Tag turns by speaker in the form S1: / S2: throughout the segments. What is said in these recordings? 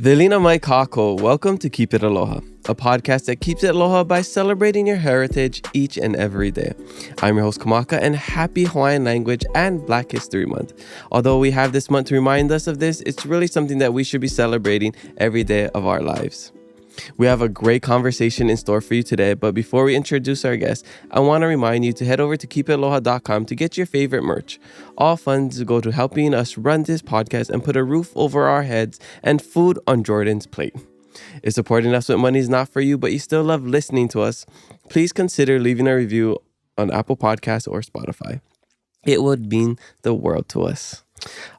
S1: Velina mai kako, welcome to Keep It Aloha, a podcast that keeps it aloha by celebrating your heritage each and every day. I'm your host Kanaka, and happy Hawaiian Language and Black History Month. Although we have this month to remind us of this, it's really something that we should be celebrating every day of our lives. We have a great conversation in store for you today, but before we introduce our guest, I want to remind you to head over to keepitaloha.com to get your favorite merch. All funds go to helping us run this podcast and put a roof over our heads and food on Jordan's plate. If supporting us with money is not for you, but you still love listening to us, please consider leaving a review on Apple Podcasts or Spotify. It would mean the world to us.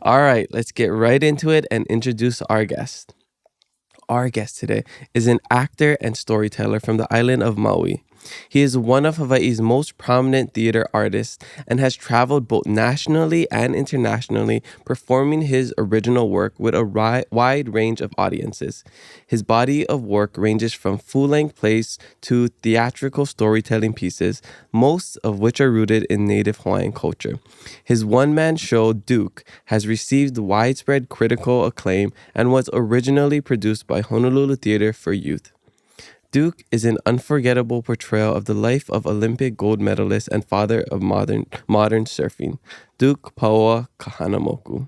S1: All right, let's get right into it and introduce our guest. Our guest today is an actor and storyteller from the island of Maui. He is one of Hawaii's most prominent theater artists and has traveled both nationally and internationally, performing his original work with a wide range of audiences. His body of work ranges from full-length plays to theatrical storytelling pieces, most of which are rooted in Native Hawaiian culture. His one-man show, Duke, has received widespread critical acclaim and was originally produced by Honolulu Theatre for youth. Duke is an unforgettable portrayal of the life of Olympic gold medalist and father of modern surfing, Duke Paoa Kahanamoku.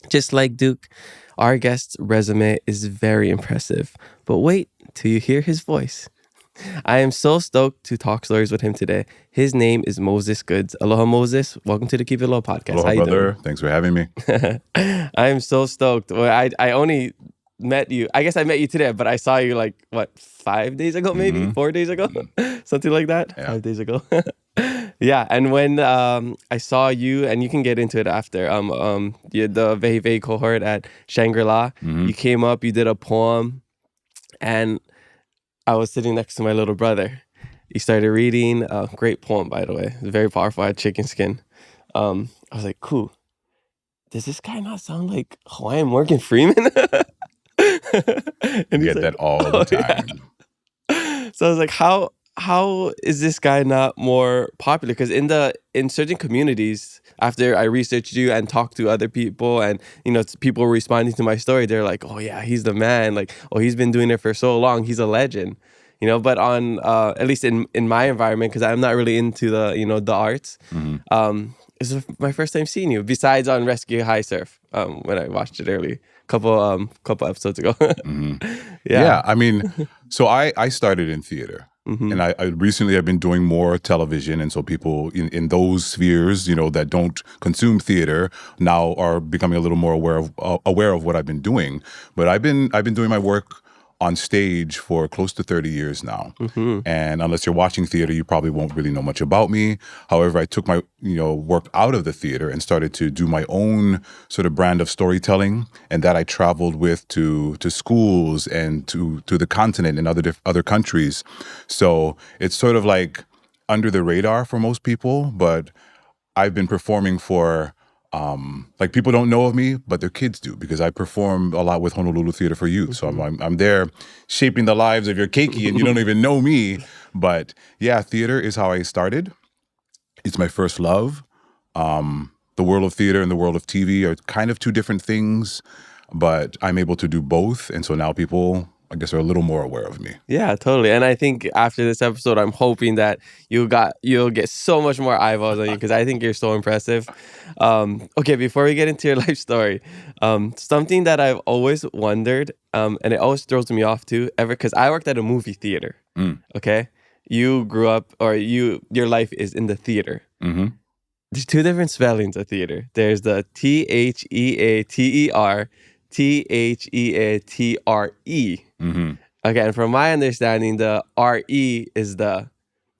S1: Just like Duke, our guest's resume is very impressive, but wait till you hear his voice. I am so stoked to talk stories with him today. His name is Moses Goods. Aloha, Moses. Welcome to the Keep It Aloha podcast.
S2: Aloha,
S1: how you
S2: brother.
S1: doing?
S2: Thanks for having me.
S1: I am so stoked. Well, I only met you. I guess I met you today, but I saw you 5 days ago, maybe 4 days ago, something like that.
S2: Yeah.
S1: 5 days ago. Yeah, and when I saw you, and you can get into it after. You had the Vehi cohort at Shangri-La. You came up, you did a poem, and I was sitting next to my little brother. You started reading. Great poem, by the way. It was very powerful. I had chicken skin. I was like, cool. Does this guy not sound like Hawaiian Morgan Freeman?
S2: And you get that all the time.
S1: Yeah. So I was like, how is this guy not more popular? Because in certain communities, after I researched you and talked to other people, and people were responding to my story, they're like, oh yeah, he's the man. Like, oh, he's been doing it for so long, he's a legend. But on at least in my environment, because I'm not really into the arts. This is my first time seeing you, besides on Rescue High Surf, when I watched it early, couple episodes ago.
S2: Yeah. I mean, so I started in theater, and I recently have been doing more television, and so people in those spheres, that don't consume theater now are becoming a little more aware of what I've been doing. But I've been doing my work on stage for close to 30 years now. And unless you're watching theater, you probably won't really know much about me. However, I took my work out of the theater and started to do my own sort of brand of storytelling, and that I traveled with to schools and to the continent and other countries. So it's sort of like under the radar for most people, but I've been performing for people don't know of me, but their kids do, because I perform a lot with Honolulu Theatre for Youth. So I'm there shaping the lives of your keiki, and you don't even know me. But yeah, theater is how I started. It's my first love. The world of theater and the world of TV are kind of two different things, but I'm able to do both. And so now people, I guess, are a little more aware of me.
S1: Yeah, totally. And I think after this episode, I'm hoping that you'll get so much more eyeballs on you, because I think you're so impressive. Okay, before we get into your life story, something that I've always wondered, and it always throws me off too, because I worked at a movie theater. Okay, you grew up, or your life is in the theater. There's two different spellings of theater. There's the THEATER, THEATRE. Okay, and from my understanding, the RE is the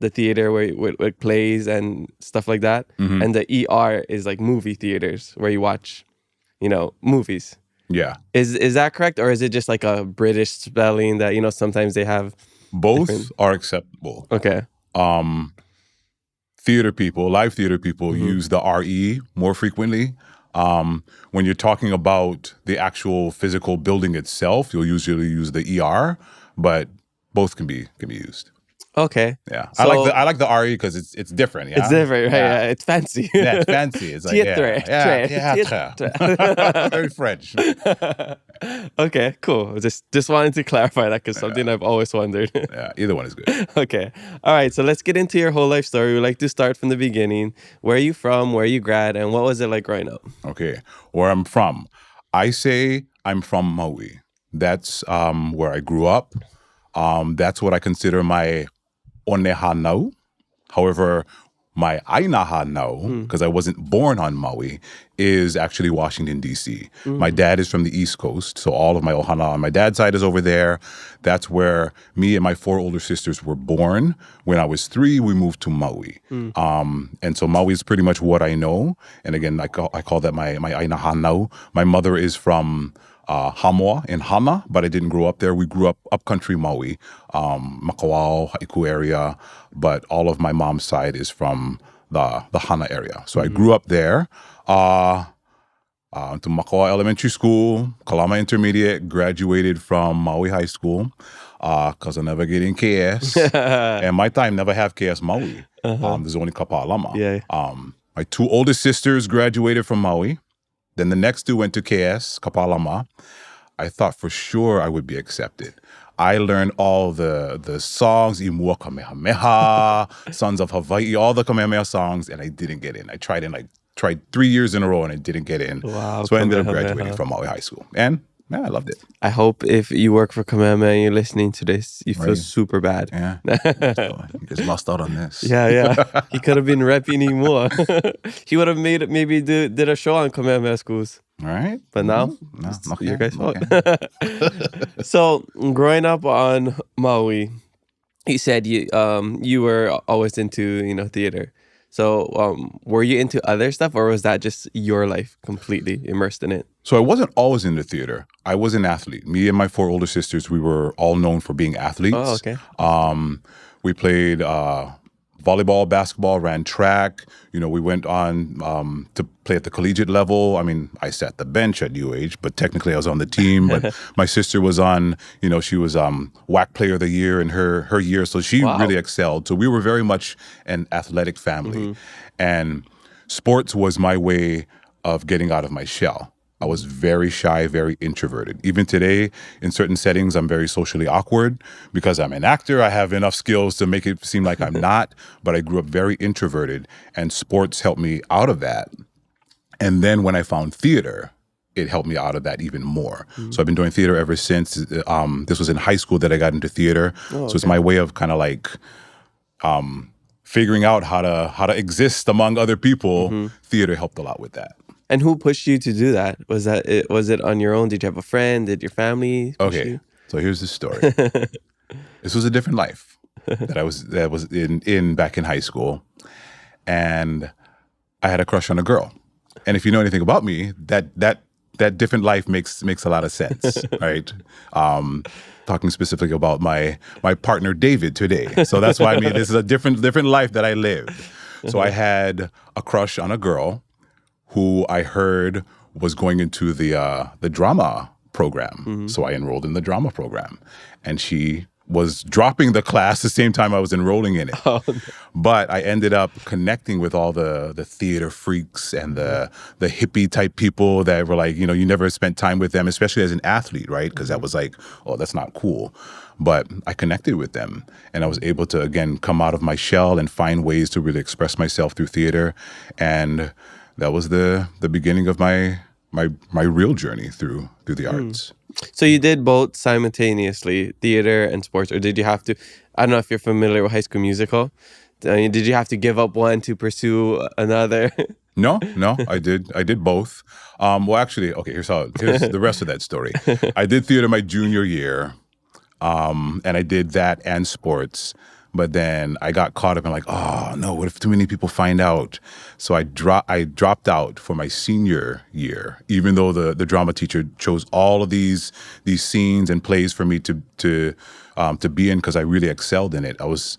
S1: theater with plays and stuff like that, and the ER is like movie theaters where you watch, movies.
S2: Yeah.
S1: Is that correct, or is it just like a British spelling that sometimes they have?
S2: Both
S1: different...
S2: are acceptable.
S1: Okay.
S2: Live theater people use the RE more frequently. When you're talking about the actual physical building itself, you'll usually use the ER, but both can be used.
S1: Okay.
S2: Yeah,
S1: So,
S2: I like the RE because it's different. Yeah,
S1: it's different, right? Yeah, it's fancy.
S2: Yeah, it's fancy. It's like
S1: Theatre.
S2: Very French.
S1: Okay, cool. Just wanted to clarify that because something I've always wondered.
S2: Yeah, either one is good.
S1: Okay. All right. So let's get into your whole life story. We like to start from the beginning. Where are you from? Where are you grad? And what was it like growing up?
S2: Okay, where I'm from. I say I'm from Maui. That's where I grew up. That's what I consider my Onehanau. However, my Ainahanau, because I wasn't born on Maui, is actually Washington, D.C. My dad is from the East Coast, so all of my ohana on my dad's side is over there. That's where me and my 4 older sisters were born. When I was 3, we moved to Maui. And so Maui is pretty much what I know. And again, I call that my Ainahanau. My mother is from Hamoa in Hana, but I didn't grow up there. We grew up upcountry Maui, Makawao, Haiku area, but all of my mom's side is from the Hana area. So I grew up there. To Makawao Elementary School, Kalama Intermediate, graduated from Maui High School, because I never get in KS. And my time never have KS Maui. There's only Kapalama.
S1: Yeah.
S2: My 2 oldest sisters graduated from Maui. Then the next 2 went to KS, Kapalama. I thought for sure I would be accepted. I learned all the songs, Imua Kamehameha, Sons of Hawaii, all the Kamehameha songs, and I didn't get in. I tried 3 years in a row and I didn't get in.
S1: Wow,
S2: so I ended up graduating from Maui High School. And man, I loved it.
S1: I hope if you work for Kamehameha and you're listening to this, you feel super bad.
S2: Yeah. So you just lost out on this.
S1: Yeah. He could have been repping more. He would have did a show on Kamehameha schools.
S2: All right.
S1: But now,
S2: no,
S1: it's your guys' fault. So, growing up on Maui, you said you were always into, theater. So, were you into other stuff, or was that just your life completely immersed in it?
S2: So I wasn't always into theater. I was an athlete. Me and my 4 older sisters, we were all known for being athletes.
S1: Oh, okay.
S2: We played volleyball, basketball, ran track. We went on to play at the collegiate level. I mean, I sat the bench at UH, but technically I was on the team. But my sister was on, she was WAC Player of the Year in her year. So she really excelled. So we were very much an athletic family. And sports was my way of getting out of my shell. I was very shy, very introverted. Even today, in certain settings, I'm very socially awkward because I'm an actor. I have enough skills to make it seem like I'm not, but I grew up very introverted, and sports helped me out of that. And then when I found theater, it helped me out of that even more. So I've been doing theater ever since. This was in high school that I got into theater. So it's my way of kind of like figuring out how to exist among other people. Theater helped a lot with that.
S1: And who pushed you to do that? Was it on your own? Did you have a friend? Did your family push you?
S2: So here's the story. This was a different life that I was in back in high school, and I had a crush on a girl. And if you know anything about me, that different life makes a lot of sense, right? Talking specifically about my partner David today. So that's why this is a different life that I lived. So I had a crush on a girl who I heard was going into the drama program. So I enrolled in the drama program. And she was dropping the class the same time I was enrolling in it. But I ended up connecting with all the theater freaks and the hippie type people that were like, you never spent time with them, especially as an athlete, right? Because that was like, oh, that's not cool. But I connected with them, and I was able to, again, come out of my shell and find ways to really express myself through theater. And that was the beginning of my real journey through the arts.
S1: So you did both simultaneously, theater and sports, or did you have to? I don't know if you're familiar with High School Musical. Did you have to give up one to pursue another?
S2: No, I did both. Well, actually, okay. Here's the rest of that story. I did theater my junior year, and I did that and sports. But then I got caught up in like, oh no, what if too many people find out? So I dropped out for my senior year, even though the drama teacher chose all of these scenes and plays for me to be in because I really excelled in it. I was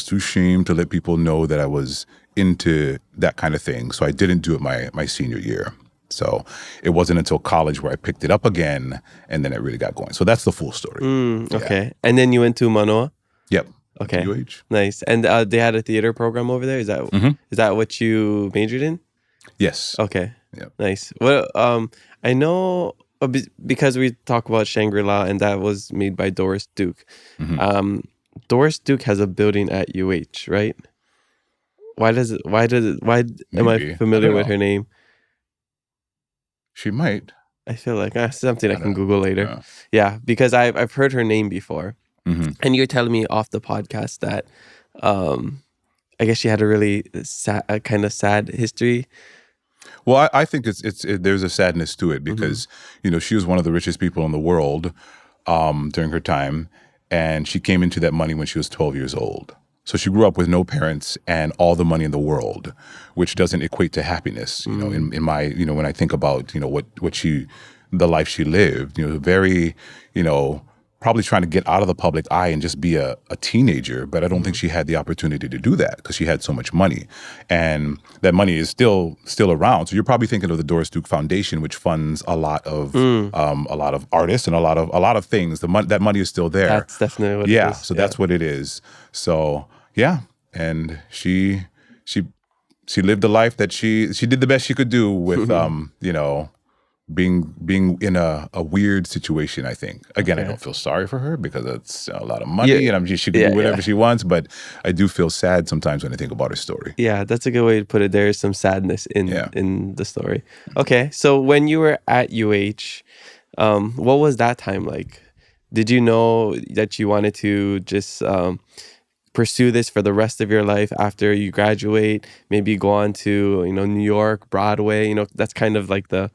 S2: too ashamed to let people know that I was into that kind of thing. So I didn't do it my senior year. So it wasn't until college where I picked it up again, and then it really got going. So that's the full story.
S1: Okay. And then you went to Manoa?
S2: Yep.
S1: Okay.
S2: UH.
S1: Nice. And they had a theater program over there. Is that what you majored in?
S2: Yes.
S1: Okay.
S2: Yeah.
S1: Nice. Well, I know because we talk about Shangri-La, and that was made by Doris Duke. Doris Duke has a building at UH, right? Why am I
S2: Maybe.
S1: familiar
S2: I
S1: with
S2: don't know.
S1: her name?
S2: She might.
S1: I feel like something I can
S2: don't know.
S1: Google later. Yeah, because I've heard her name before. And you're telling me off the podcast that I guess she had a really kind of sad history.
S2: Well, I think there's a sadness to it because she was one of the richest people in the world during her time, and she came into that money when she was 12 years old. So she grew up with no parents and all the money in the world, which doesn't equate to happiness. In my when I think about the life she lived, very probably trying to get out of the public eye and just be a teenager. But I don't think she had the opportunity to do that because she had so much money, and that money is still around. So you're probably thinking of the Doris Duke Foundation, which funds a lot of artists and a lot of things. That money is still there.
S1: That's definitely what it is.
S2: So that's what it is. So yeah, and she lived a life that she did the best she could do with being in a weird situation, I think. Again, I don't feel sorry for her because it's a lot of money and she can do whatever she wants, but I do feel sad sometimes when I think about her story.
S1: Yeah, that's a good way to put it. There is some sadness in the story. Okay, so when you were at UH, what was that time like? Did you know that you wanted to just pursue this for the rest of your life after you graduate? Maybe go on to New York, Broadway. That's kind of like the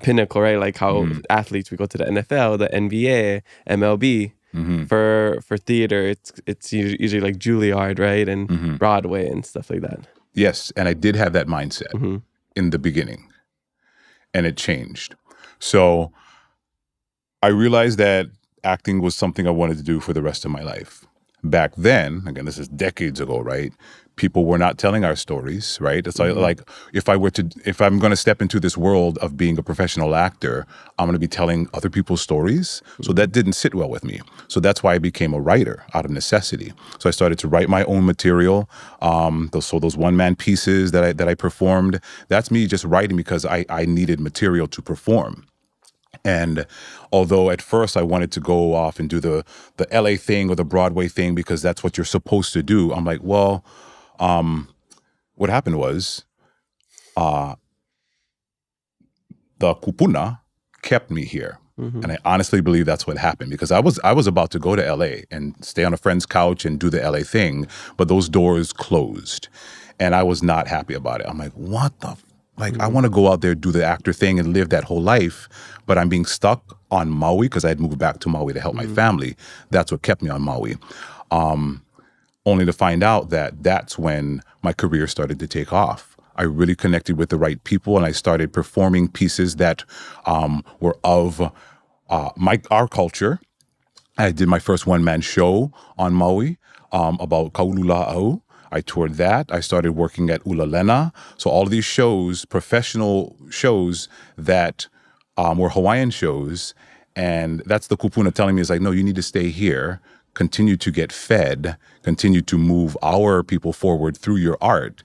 S1: pinnacle, right? Like how athletes, we go to the NFL, the NBA, MLB. For theater, it's usually like Juilliard, right? And Broadway and stuff like that.
S2: Yes, and I did have that mindset in the beginning, and it changed. So I realized that acting was something I wanted to do for the rest of my life. Back then, again, this is decades ago, right? People were not telling our stories, right? It's like if I'm going to step into this world of being a professional actor, I'm going to be telling other people's stories. So that didn't sit well with me. So that's why I became a writer out of necessity. So I started to write my own material. Those one-man pieces that I performed, that's me just writing because I needed material to perform. And although at first I wanted to go off and do the LA thing or the Broadway thing because that's what you're supposed to do, I'm like, well, what happened was the kupuna kept me here. And I honestly believe that's what happened because I was about to go to LA and stay on a friend's couch and do the LA thing, but those doors closed. And I was not happy about it. I'm like, what the I want to go out there, do the actor thing and live that whole life, but I'm being stuck on Maui because I had moved back to Maui to help my family. That's what kept me on Maui. Only to find out that that's when my career started to take off. I really connected with the right people and I started performing pieces that were of our culture. I did my first one-man show on Maui about Kaulula'au. I toured that. I started working at Ulalena. So all of these shows, professional shows that were Hawaiian shows. And that's the kupuna telling me is like, no, you need to stay here, continue to get fed, continue to move our people forward through your art.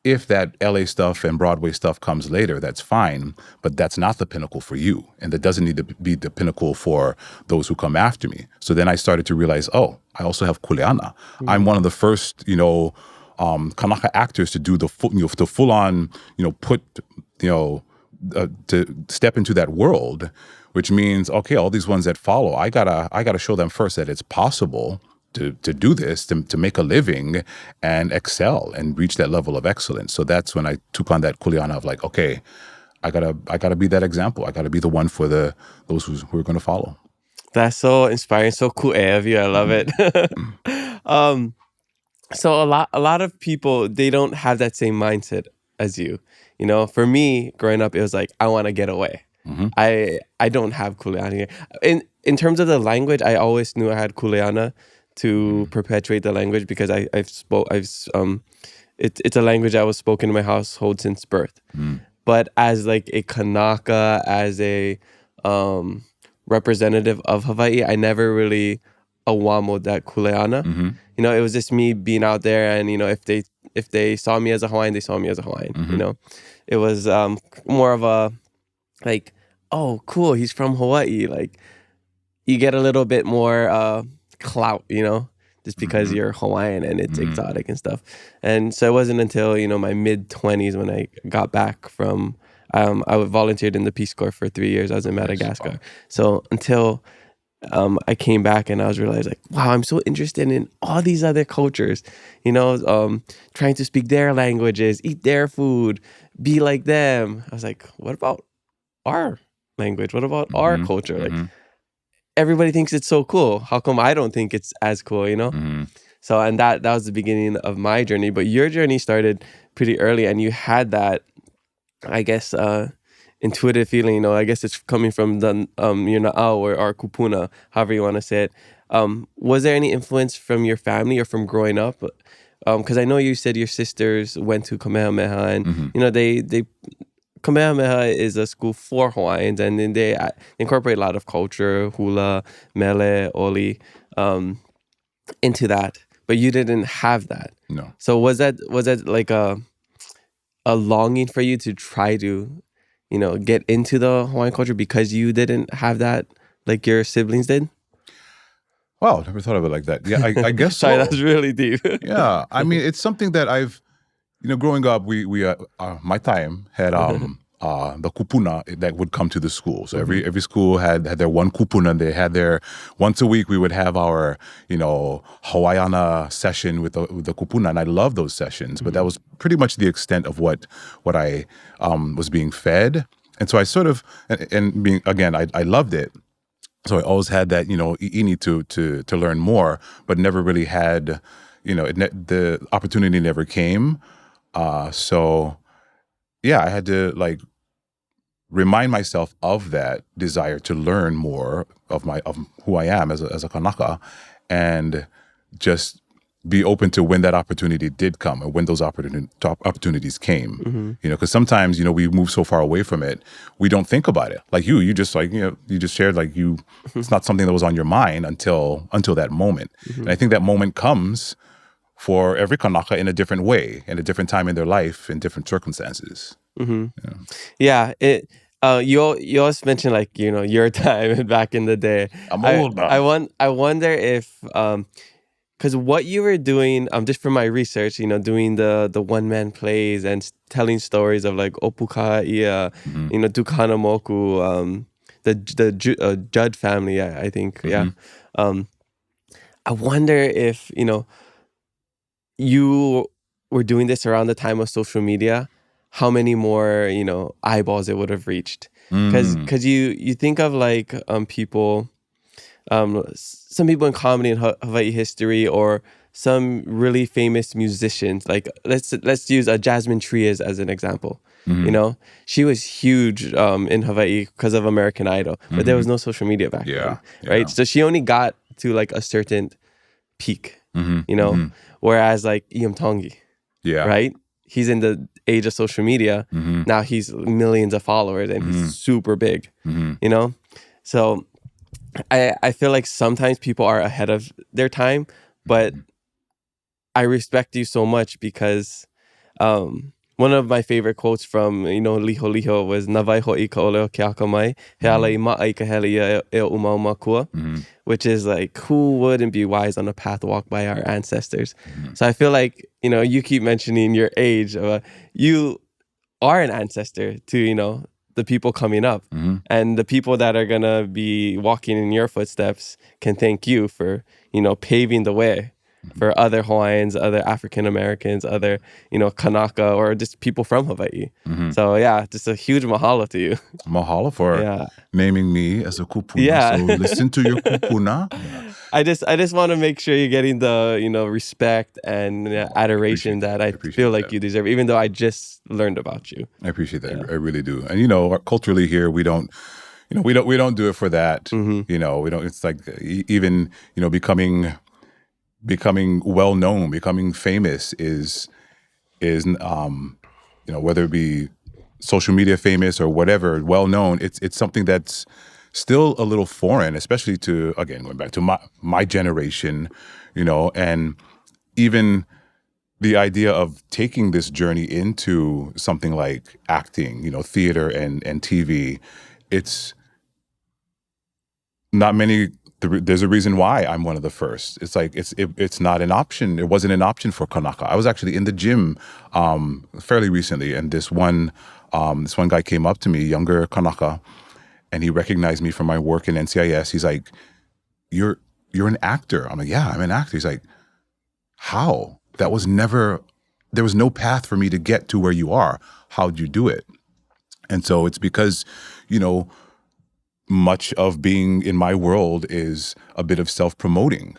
S2: If that LA stuff and Broadway stuff comes later, that's fine, but that's not the pinnacle for you. And that doesn't need to be the pinnacle for those who come after me. So then I started to realize, oh, I also have kuleana. I'm one of the first, Kanaka actors to do the full on, to step into that world, which means, okay, all these ones that follow, I gotta show them first that it's possible to do this, to make a living and excel and reach that level of excellence. So that's when I took on that kuleana of like, okay, I gotta be that example. I gotta be the one for those who are gonna follow.
S1: That's so inspiring, so cool of you. I love it. So a lot of people, they don't have that same mindset as you. For me, growing up, it was like, I want to get away. I don't have kuleana here. In terms of the language, I always knew I had kuleana to perpetuate the language because it's a language that was spoken in my household since birth. But as like a Kanaka, as a representative of Hawaii, I never really a wamo that kuleana. You know, it was just me being out there, and you know, if they saw me as a Hawaiian, they saw me as a Hawaiian. You know, it was more of a like, oh, cool, he's from Hawaii. Like, you get a little bit more clout, you know, just because you're Hawaiian and it's exotic and stuff. And so it wasn't until, you know, my mid-20s when I got back from, I volunteered in the Peace Corps for 3 years. I was in Madagascar. So until I came back and I was realized like, wow, I'm so interested in all these other cultures, you know, trying to speak their languages, eat their food, be like them. I was like, what about our language? What about our culture? Like, everybody thinks it's so cool. How come I don't think it's as cool, you know? So, and that was the beginning of my journey. But your journey started pretty early, and you had that, I guess, intuitive feeling, you know. I guess it's coming from the your na'au or kupuna, however you want to say it. Was there any influence from your family or from growing up? Because I know you said your sisters went to Kamehameha, and you know, they Kamehameha is a school for Hawaiians, and then they incorporate a lot of culture, hula, mele, oli, into that. But you didn't have that.
S2: No.
S1: So was that like a longing for you to try to, you know, get into the Hawaiian culture because you didn't have that like your siblings did?
S2: Wow, never thought of it like that. Yeah, I guess so.
S1: Sorry, that's really deep.
S2: Yeah, I mean, it's something that I've, you know, growing up, we my time had the kupuna that would come to the school. So every school had their one kupuna. They had their once a week. We would have our, you know, Hawaiiana session with the kupuna, and I love those sessions. But that was pretty much the extent of what I was being fed. And so I sort of and being again, I loved it. So I always had that, you know, ini to learn more, but never really had, you know, the opportunity never came. So yeah, I had to like remind myself of that desire to learn more of who I am as a Kanaka, and just be open to when that opportunity did come, or when those opportunities came. You know, because sometimes, you know, we move so far away from it, we don't think about it. Like you just like, you know, you just shared like it's not something that was on your mind until that moment. And I think that moment comes for every Kanaka in a different way, in a different time in their life, in different circumstances.
S1: Yeah. You always mentioned like, you know, your time back in the day.
S2: I'm old now.
S1: I wonder if because what you were doing, just from my research, you know, doing the one-man plays and telling stories of like Opuka'a, you know, Dukanamoku, the Judd family, I think, yeah. I wonder if, you know, you were doing this around the time of social media, how many more, you know, eyeballs it would have reached. Because you think of like people, some people in comedy and Hawaii history, or some really famous musicians. Like let's use Jasmine Trias as an example. You know, she was huge in Hawaii because of American Idol, but there was no social media back then, right? So she only got to like a certain peak, you know, whereas like Iam Tongi, right? He's in the age of social media. Now he's millions of followers and he's super big, you know? So I feel like sometimes people are ahead of their time, but I respect you so much because one of my favorite quotes from, you know, Liho Liho was "Nawai ho'i ka oleo ke akamai, he alai ma'ai ka hele ia e umauma kua," which is like, who wouldn't be wise on a path walked by our ancestors? So I feel like, you know, you keep mentioning your age. You are an ancestor to, you know, the people coming up, and the people that are gonna be walking in your footsteps can thank you for, you know, paving the way for other Hawaiians, other African Americans, other, you know, Kanaka, or just people from Hawaii. So yeah, just a huge mahalo to you.
S2: Mahalo for naming me as a kupuna.
S1: Yeah.
S2: So listen to your kupuna.
S1: I just want to make sure you're getting the, you know, respect and adoration that I feel like you deserve, even though I just learned about you.
S2: I appreciate that. I really do. And, you know, culturally here, we don't do it for that. You know, we don't, it's like even, you know, becoming well known, becoming famous is you know, whether it be social media famous or whatever, well known, it's something that's still a little foreign, especially to, again, going back to my generation, and even the idea of taking this journey into something like acting, theater and TV, it's not many. There's a reason why I'm one of the first. It's like it's not an option. It wasn't an option for Kanaka. I was actually in the gym fairly recently, and this one guy came up to me, younger Kanaka, and he recognized me from my work in NCIS. He's like, "You're an actor." I'm like, "Yeah, I'm an actor." He's like, "How? There was no path for me to get to where you are. How'd you do it?" And so it's because, much of being in my world is a bit of self-promoting,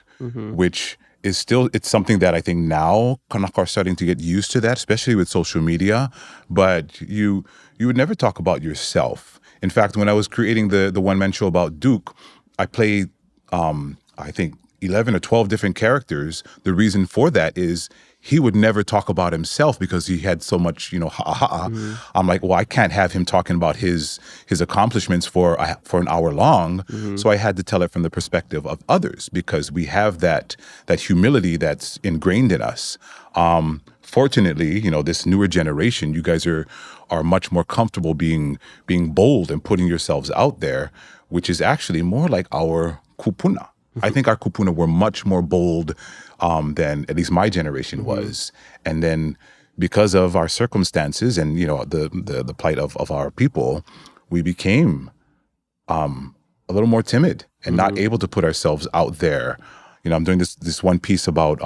S2: which is it's something that I think now Kanaka are starting to get used to that, especially with social media. But you would never talk about yourself. In fact, when I was creating the one-man show about Duke, I played, I think, 11 or 12 different characters. The reason for that is he would never talk about himself because he had so much, I'm like, well, I can't have him talking about his accomplishments for an hour long. So I had to tell it from the perspective of others because we have that humility that's ingrained in us. Fortunately, this newer generation, you guys are much more comfortable being bold and putting yourselves out there, which is actually more like our kupuna. I think our kupuna were much more bold than at least my generation was. And then because of our circumstances and, the plight of our people, we became a little more timid and not able to put ourselves out there. I'm doing this one piece about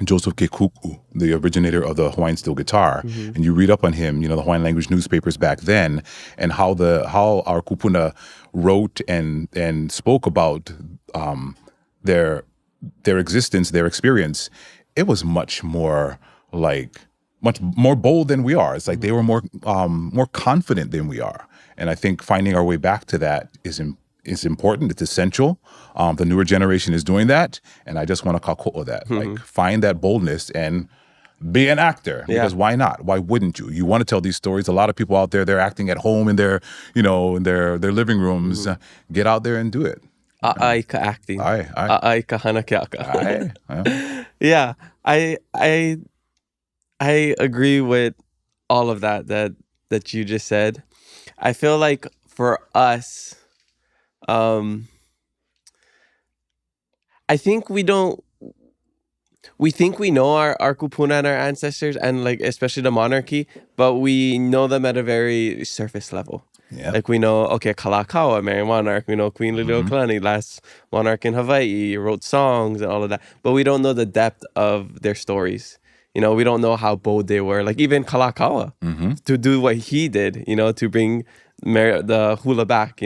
S2: Joseph Kekuku, the originator of the Hawaiian steel guitar. And you read up on him, the Hawaiian language newspapers back then, and how our kupuna wrote and spoke about their existence, their experience. It was much more bold than we are. It's like they were more confident than we are. And I think finding our way back to that is important. It's essential. The newer generation is doing that, and I just want to kako'o that. Like, find that boldness and be an actor. Because why not? Why wouldn't you? You want to tell these stories. A lot of people out there, they're acting at home in their, in their living rooms. Get out there and do it.
S1: Ai ka acting. Ai ka hanakeaka. Yeah, I agree with all of that you just said. I feel like for us, I think we think we know our kupuna and our ancestors and like especially the monarchy, but we know them at a very surface level. Yeah. Like we know, okay, Kalakaua, Mary Monarch, we know Queen Liliuokalani, last monarch in Hawaii, wrote songs and all of that, but we don't know the depth of their stories. We don't know how bold they were. Like even Kalakaua, to do what he did, to bring the hula back,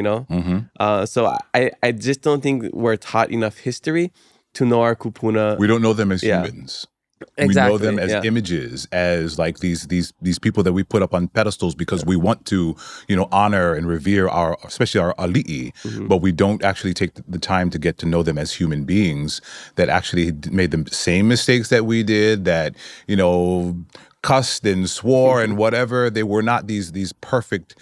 S1: So I just don't think we're taught enough history to know our kupuna.
S2: We don't know them as humans. Exactly. We know them as images, as like these people that we put up on pedestals because we want to, honor and revere especially our ali'i, but we don't actually take the time to get to know them as human beings that actually made the same mistakes that we did, that, cussed and swore and whatever. They were not these perfect,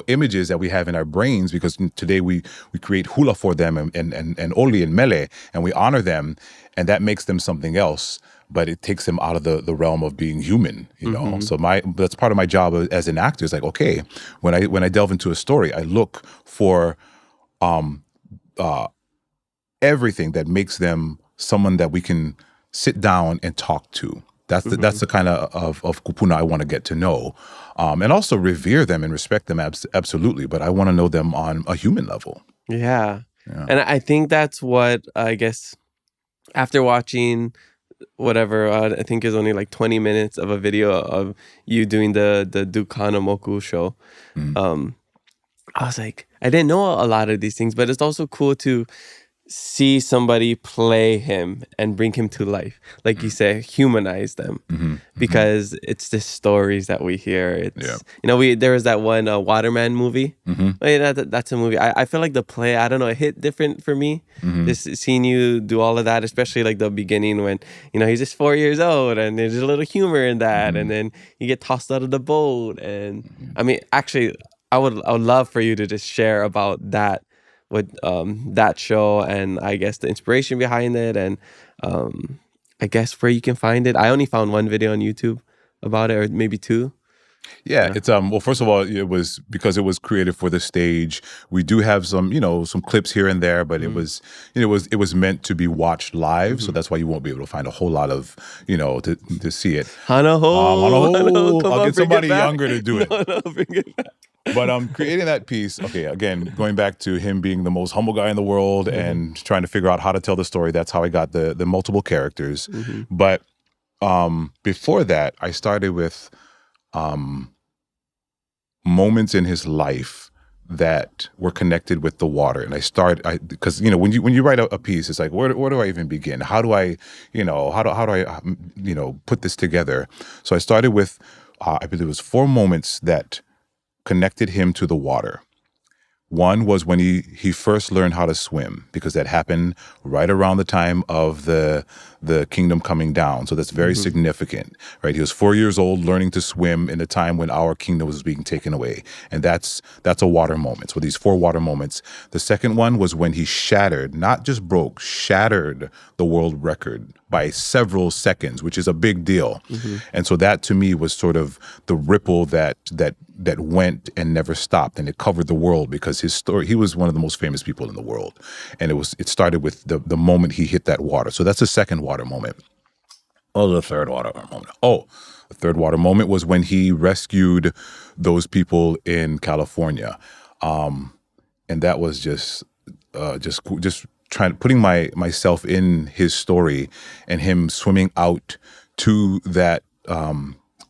S2: images that we have in our brains, because today we create hula for them and oli and mele, and we honor them, and that makes them something else. But it takes them out of the realm of being human, So that's part of my job as an actor. Is like, okay, when I delve into a story, I look for everything that makes them someone that we can sit down and talk to. That's the kind of kupuna I want to get to know, and also revere them and respect them absolutely. But I want to know them on a human level.
S1: Yeah, and I think that's what I guess after watching whatever, I think is only like 20 minutes of a video of you doing the Duke Hanamoku show. I was like, I didn't know a lot of these things, but it's also cool to see somebody play him and bring him to life. Like you say, humanize them, because it's the stories that we hear. It's, there was that one Waterman movie. That's a movie. I feel like the play, I don't know, it hit different for me. Just seeing you do all of that, especially like the beginning when, he's just 4 years old and there's a little humor in that. And then you get tossed out of the boat. And I mean, actually, I would love for you to just share about that with that show, and I guess the inspiration behind it, and I guess where you can find it. I only found one video on YouTube about it, or maybe two.
S2: Yeah, it's well, first of all, it was because it was created for the stage. We do have some, some clips here and there, but it was meant to be watched live, so that's why you won't be able to find a whole lot of, to see it.
S1: Hanaho,
S2: I'll get somebody younger to do it.
S1: No, bring it back.
S2: But creating that piece, okay, again, going back to him being the most humble guy in the world and trying to figure out how to tell the story, that's how I got the multiple characters. But before that, I started with moments in his life that were connected with the water. And because when you write a piece, it's like, where do I even begin? How do I, how do I put this together? So I started with, I believe it was 4 moments that connected him to the water. One was when he first learned how to swim, because that happened right around the time of the kingdom coming down. So that's very significant, right? He was 4 years old learning to swim in a time when our kingdom was being taken away. And that's a water moment. So these 4 water moments. The second one was when he shattered, not just broke, shattered the world record by several seconds, which is a big deal. And so that to me was sort of the ripple that went and never stopped, and it covered the world, because his story, he was one of the most famous people in the world. And it started with the moment he hit that water. So that's the second water moment. Oh, the third water moment. The third water moment was when he rescued those people in California. And that was just putting myself in his story, and him swimming out to that.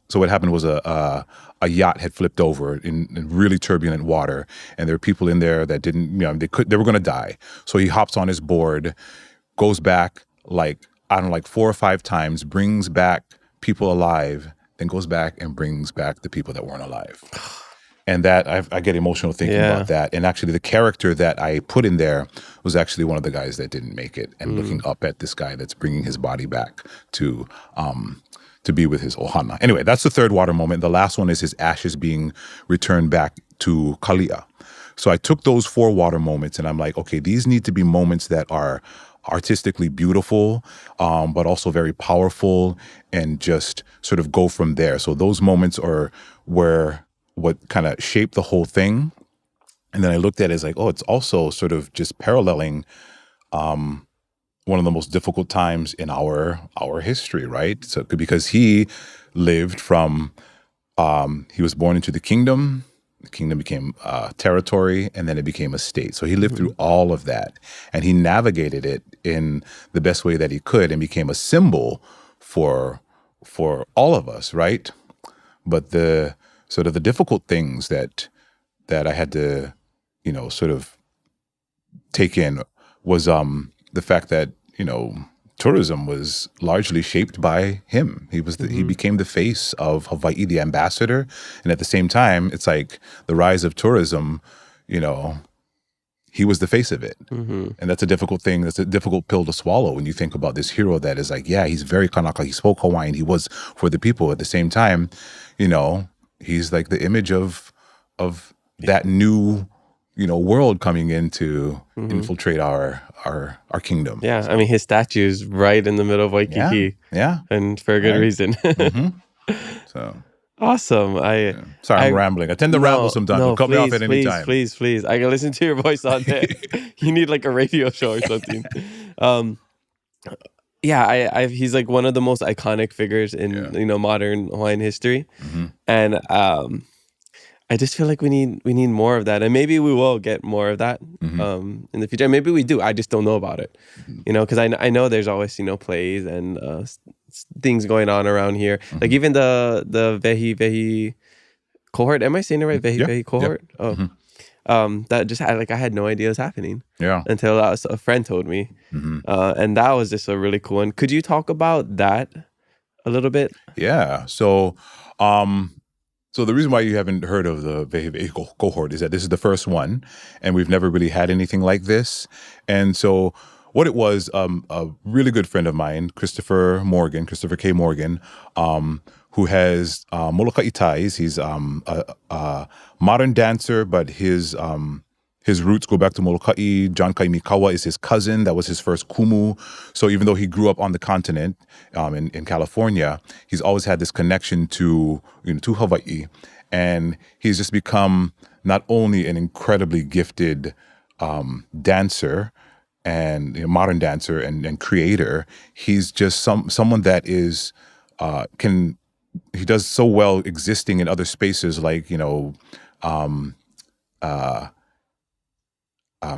S2: So what happened was a yacht had flipped over in really turbulent water, and there were people in there that didn't, they were going to die. So he hops on his board, goes back like 4 or 5 times, brings back people alive, then goes back and brings back the people that weren't alive. And that I get emotional thinking about that. And actually, the character that I put in there was actually one of the guys that didn't make it, and looking up at this guy that's bringing his body back to be with his ohana. Anyway, that's the third water moment. The last one is his ashes being returned back to Kalia. So I took those 4 water moments, and I'm like, okay, these need to be moments that are artistically beautiful, but also very powerful, and just sort of go from there. So those moments were what kind of shaped the whole thing. And then I looked at it as like, it's also sort of just paralleling one of the most difficult times in our history, right? So because he lived from, he was born into the kingdom became territory, and then it became a state. So he lived through all of that, and he navigated it in the best way that he could, and became a symbol for all of us, right? But the sort of the difficult things that I had to, sort of take in was the fact that, tourism was largely shaped by him. He was he became the face of Hawaii, the ambassador. And at the same time, it's like the rise of tourism, he was the face of it. And that's a difficult thing. That's a difficult pill to swallow when you think about this hero that is like, he's very Kanaka. He spoke Hawaiian. He was for the people. At the same time, he's like the image of that new, world coming in to infiltrate our kingdom.
S1: Yeah, I mean, his statue is right in the middle of Waikiki.
S2: Yeah.
S1: And for a good reason.
S2: So
S1: awesome.
S2: Sorry, I'm rambling. I tend to ramble sometimes.
S1: No,
S2: Cut me off at any time.
S1: Please. I can listen to your voice all day. You need like a radio show or something. He's like one of the most iconic figures in modern Hawaiian history, and I just feel like we need more of that, and maybe we will get more of that in the future. Maybe we do. I just don't know about it, because I know there's always plays and things going on around here. Like even the Vehi cohort. Am I saying it right? Vehi cohort.
S2: Yeah.
S1: That just I had no idea it was happening.
S2: Yeah.
S1: Until a friend told me, and that was just a really cool one. Could you talk about that a little bit?
S2: Yeah. So, so the reason why you haven't heard of the Vehi cohort is that this is the first one, and we've never really had anything like this. And so what it was, a really good friend of mine, Christopher K. Morgan, who has Moloka'i ties. He's a modern dancer, but his roots go back to Moloka'i. John Kaimikawa is his cousin. That was his first kumu. So even though he grew up on the continent in California, he's always had this connection to Hawaii. And he's just become not only an incredibly gifted dancer and modern dancer and creator, he's just someone that is he does so well existing in other spaces like I'm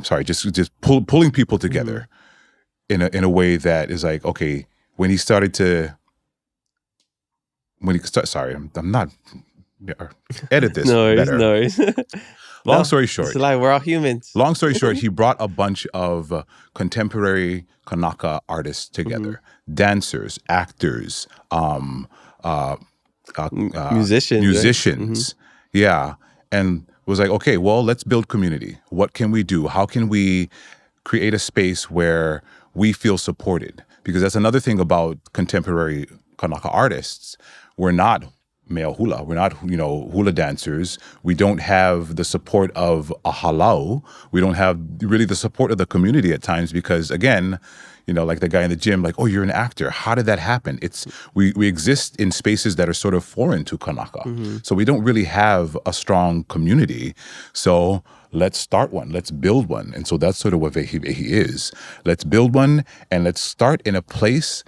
S2: sorry, just pulling people together in a way that is like, okay, sorry, I'm not edit this better.
S1: No worries.
S2: Long story short,
S1: it's like we're all humans.
S2: Long story short, he brought a bunch of contemporary Kanaka artists together, dancers, actors, musicians, yeah, and was like, okay, well, let's build community. What can we do? How can we create a space where we feel supported? Because that's another thing about contemporary Kanaka artists. We're not male hula. We're not, hula dancers. We don't have the support of a halau. We don't have really the support of the community at times because, again, like the guy in the gym, like, oh, you're an actor. How did that happen? We exist in spaces that are sort of foreign to Kanaka. So we don't really have a strong community. So let's start one. Let's build one. And so that's sort of what he is. Let's build one and let's start in a place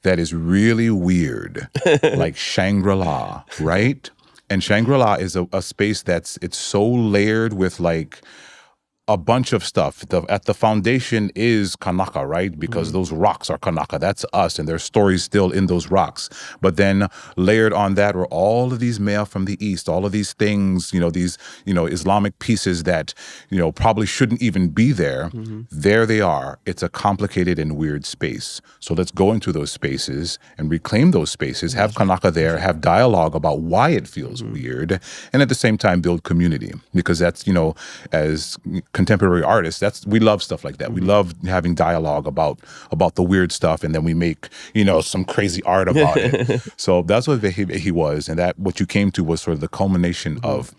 S2: that is really weird, like Shangri-La, right? And Shangri-La is a space it's so layered with like a bunch of stuff. At the foundation is Kanaka, right? Because those rocks are Kanaka. That's us, and there's stories still in those rocks. But then layered on that were all of these mea from the East, all of these things, these, Islamic pieces that, probably shouldn't even be there. There they are. It's a complicated and weird space. So let's go into those spaces and reclaim those spaces, have Kanaka there, have dialogue about why it feels weird, and at the same time build community. Because that's, as contemporary artists, we love stuff like that. We love having dialogue about the weird stuff, and then we make some crazy art about it. So that's what he was, and that what you came to was sort of the culmination of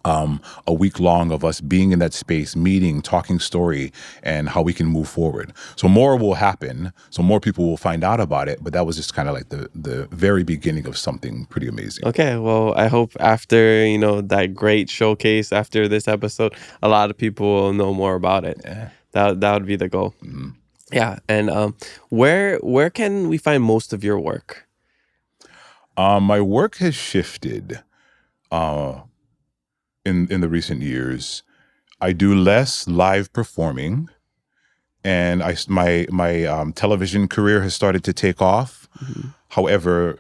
S2: a week long of us being in that space, meeting, talking story, and how we can move forward. So more will happen. So more people will find out about it. But that was just kind of like the very beginning of something pretty amazing.
S1: Okay, well, I hope after that great showcase after this episode, a lot of people will know more about it.
S2: Yeah.
S1: That would be the goal. Yeah, and where can we find most of your work?
S2: My work has shifted. In the recent years, I do less live performing, and my television career has started to take off. However,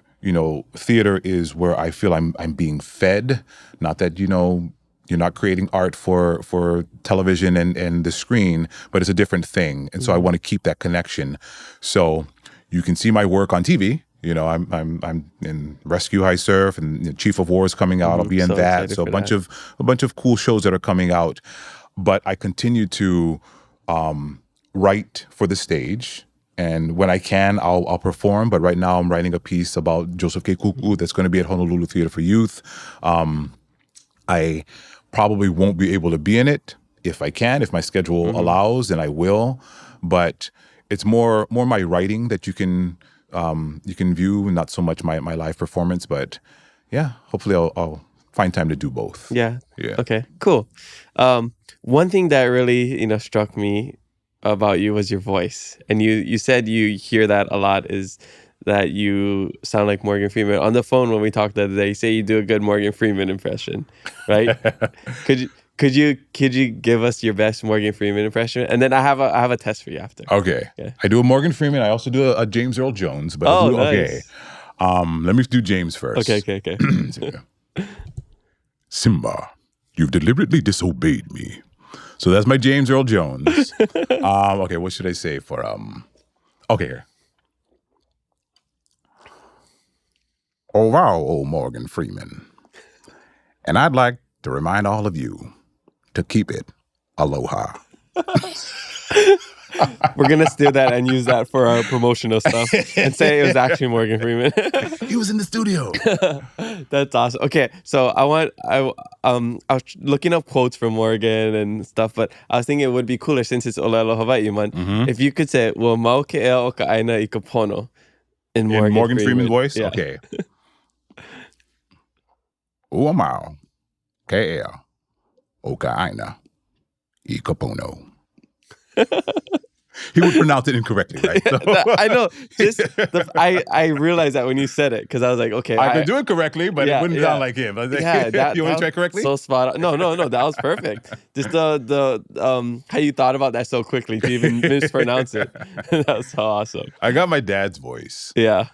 S2: theater is where I feel I'm being fed. Not that you're not creating art for television and the screen, but it's a different thing, and so I want to keep that connection. So you can see my work on TV. I'm in Rescue High Surf, and Chief of War is coming out. I'll be in that. So a bunch of cool shows that are coming out. But I continue to write for the stage, and when I can, I'll perform. But right now, I'm writing a piece about Joseph K. Kuku that's going to be at Honolulu Theatre for Youth. I probably won't be able to be in it. If I can, if my schedule allows, then I will. But it's more my writing that you can view, not so much my live performance. But yeah, hopefully I'll find time to do both.
S1: Yeah.
S2: Yeah.
S1: Okay, cool. One thing that really, struck me about you was your voice. And you said you hear that a lot, is that you sound like Morgan Freeman. On the phone when we talked the other day, you say you do a good Morgan Freeman impression, right? Could you give us your best Morgan Freeman impression? And then I have a test for you after.
S2: Okay. I do a Morgan Freeman. I also do a James Earl Jones. But
S1: nice.
S2: Okay. Let me do James first.
S1: Okay.
S2: Simba, you've deliberately disobeyed me. So that's my James Earl Jones. Okay, what should I say for okay, here. Oh wow, old Morgan Freeman. And I'd like to remind all of you to keep it aloha.
S1: We're going to steal that and use that for our promotional stuff and say it was actually Morgan Freeman.
S2: He was in the studio.
S1: That's awesome. Okay, so I was looking up quotes from Morgan and stuff, but I was thinking it would be cooler since it's Olelo Hawaii month. If you could say, "Well, mau ke ea o ka aina I ka pono," in Morgan
S2: Freeman's voice?
S1: Yeah.
S2: Okay. Ua mau ke ea o ka aina I ka pono. He would pronounce it incorrectly, right? So.
S1: I know. I realized that when you said it because I was like, okay,
S2: I could do it correctly, but it wouldn't sound like him. I was like, you want to try correctly?
S1: So spot on. No, that was perfect. Just the how you thought about that so quickly to even mispronounce it. That was so awesome.
S2: I got my dad's voice.
S1: Yeah.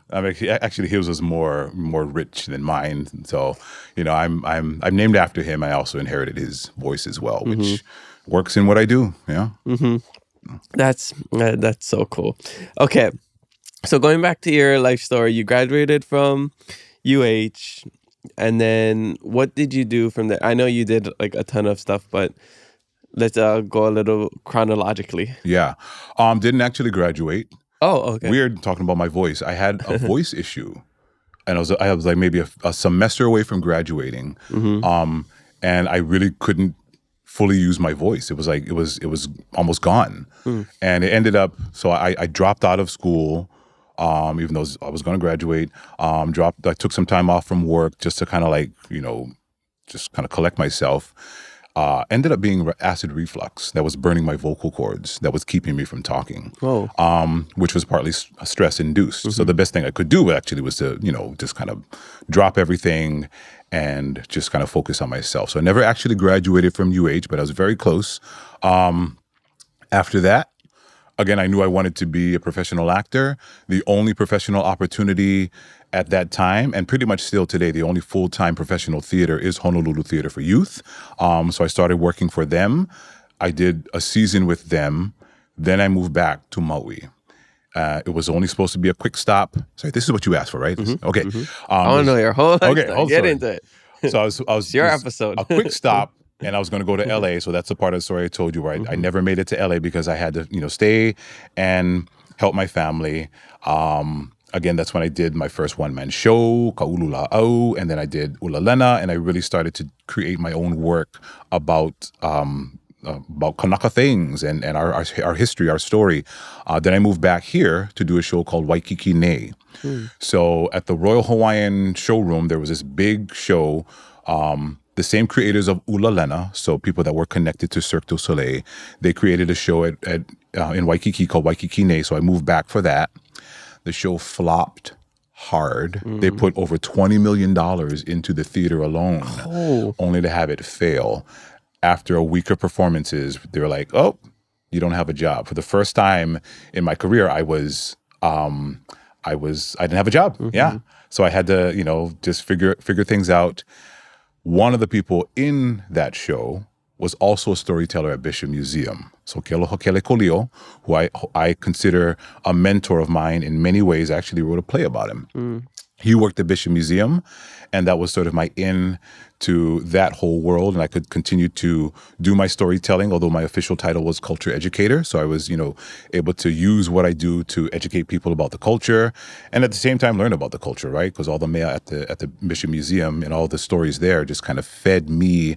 S2: I mean, actually, his was more rich than mine. So, I'm named after him. I also inherited his voice as well, which works in what I do. Yeah.
S1: That's so cool. Okay, so going back to your life story, you graduated from UH, and then what did you do from there? I know you did like a ton of stuff, but let's go a little chronologically.
S2: Yeah, didn't actually graduate.
S1: Oh, okay.
S2: Weird talking about my voice. I had a voice issue, and I was like maybe a semester away from graduating, and I really couldn't fully use my voice. It was like it was almost gone, and it ended up. So I dropped out of school, even though I was going to graduate. I took some time off from work just to kind of just kind of collect myself. Ended up being acid reflux that was burning my vocal cords, that was keeping me from talking.
S1: Oh.
S2: Which was partly stress induced. So the best thing I could do actually was to just kind of drop everything and just kind of focus on myself. So I never actually graduated from UH, but I was very close. After that, again, I knew I wanted to be a professional actor. The only professional opportunity at that time, and pretty much still today, the only full-time professional theater is Honolulu Theatre for Youth. So I started working for them. I did a season with them. Then I moved back to Maui. It was only supposed to be a quick stop. Sorry, this is what you asked for, right? Okay.
S1: I want to know your whole life.
S2: Okay,
S1: get into it.
S2: So I was
S1: your episode.
S2: A quick stop, and I was going to go to LA. So that's the part of the story I told you, right? I never made it to LA because I had to, stay and help my family. Again, that's when I did my first one-man show, Ka'ulula'au, and then I did Ulalena, and I really started to create my own work about Kanaka things and our history, our story. Then I moved back here to do a show called Waikiki Nei. So at the Royal Hawaiian showroom, there was this big show. The same creators of Ulalena, so people that were connected to Cirque du Soleil, they created a show in Waikiki called Waikiki Nei. So I moved back for that. The show flopped hard. They put over $20 million into the theater alone, only to have it fail. After a week of performances, they were like, "Oh, you don't have a job." For the first time in my career, I didn't have a job. Yeah, so I had to, just figure things out. One of the people in that show was also a storyteller at Bishop Museum. So Kealoha Kele Kolio, who I consider a mentor of mine in many ways, actually wrote a play about him. He worked at Bishop Museum, and that was sort of my in to that whole world. And I could continue to do my storytelling, although my official title was culture educator. So I was, able to use what I do to educate people about the culture, and at the same time learn about the culture, right? Because all the mea at the Bishop Museum and all the stories there just kind of fed me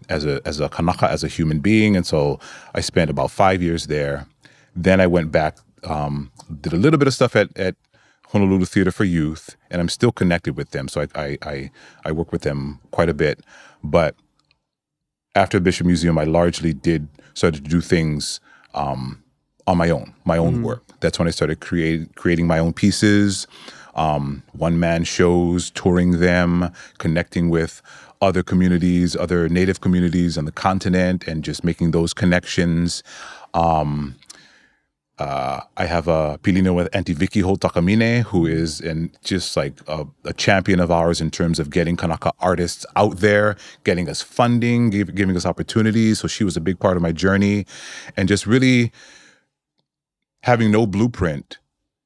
S2: as a Kanaka, as a human being. And so I spent about 5 years there. Then I went back, did a little bit of stuff at Honolulu Theatre for Youth, and I'm still connected with them. So I work with them quite a bit. But after Bishop Museum, I largely started to do things on my own work. That's when I started creating my own pieces, one-man shows, touring them, connecting with other communities, other Native communities on the continent, and just making those connections. I have a pilina with Auntie Vicky Takamine, who is just like a champion of ours in terms of getting Kanaka artists out there, getting us funding, giving us opportunities. So she was a big part of my journey, and just really having no blueprint,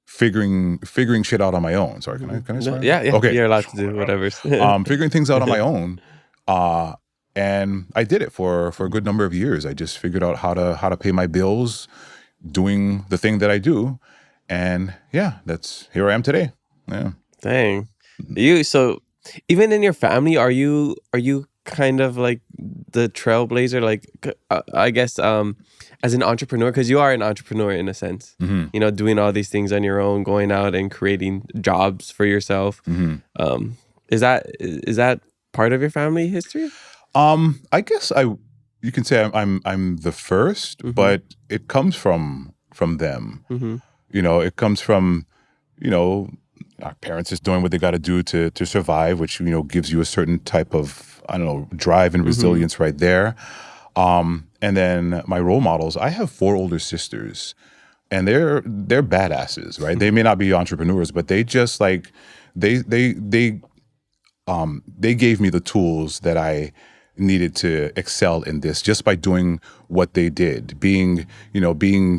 S2: figuring shit out on my own. Sorry, can I start?
S1: Yeah.
S2: Okay.
S1: You're allowed to do whatever.
S2: Figuring things out on my own. And I did it for a good number of years. I just figured out how to pay my bills, doing the thing that I do. And yeah, that's here I am today. Yeah.
S1: Dang. So even in your family, are you kind of like the trailblazer? Like, I guess as an entrepreneur, because you are an entrepreneur in a sense, you know, doing all these things on your own, going out and creating jobs for yourself. Is that part of your family history?
S2: I guess you can say I'm the first, but it comes from them. You know, it comes from, you know, our parents just doing what they got to do to survive, which, you know, gives you a certain type of, I don't know, drive and resilience right there. And then my role models, I have 4 older sisters, and they're badasses, right? They may not be entrepreneurs, but they just like they gave me the tools that I needed to excel in this just by doing what they did, being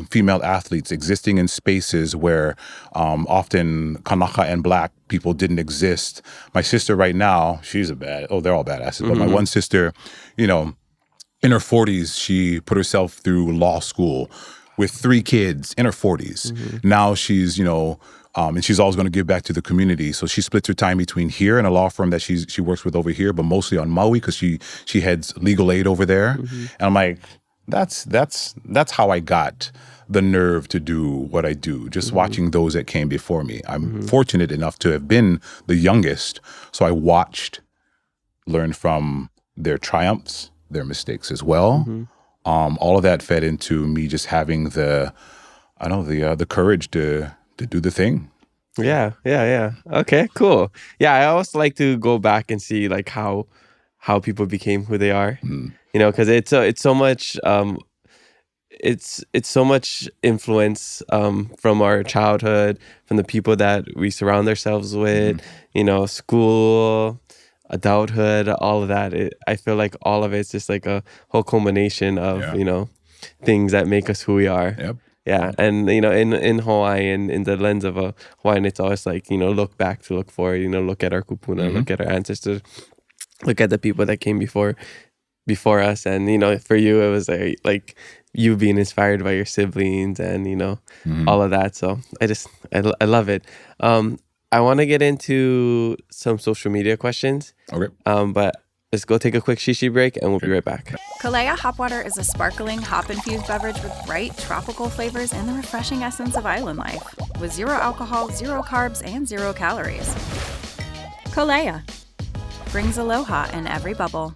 S2: female athletes, existing in spaces where often Kanaka and Black people didn't exist. My sister right now, they're all badasses, but my one sister, you know, in her 40s, she put herself through law school with 3 kids in her 40s. Now she's, you know, and she's always going to give back to the community. So she splits her time between here and a law firm that she works with over here, but mostly on Maui because she heads legal aid over there. And I'm like, that's how I got the nerve to do what I do, just watching those that came before me. I'm fortunate enough to have been the youngest, so I watched, learned from their triumphs, their mistakes as well. All of that fed into me just having the courage to do the thing.
S1: Yeah. Okay, cool. Yeah, I always like to go back and see like how people became who they are. You know, because it's so much it's so much influence from our childhood, from the people that we surround ourselves with. You know, school, adulthood, all of that. I feel like all of it's just like a whole culmination of you know, things that make us who we are.
S2: Yep.
S1: Yeah, and you know, in Hawaiian, in the lens of a Hawaiian, it's always like, you know, look back to look forward. You know, look at our kupuna, look at our ancestors, look at the people that came before us. And you know, for you, it was like you being inspired by your siblings, and you know, all of that. So I love it. I want to get into some social media questions.
S2: Okay.
S1: But let's go take a quick shishi break, and we'll be right back.
S3: Kalea Hop Water is a sparkling, hop-infused beverage with bright, tropical flavors and the refreshing essence of island life. With 0 alcohol, 0 carbs, and 0 calories. Kalea brings aloha in every bubble.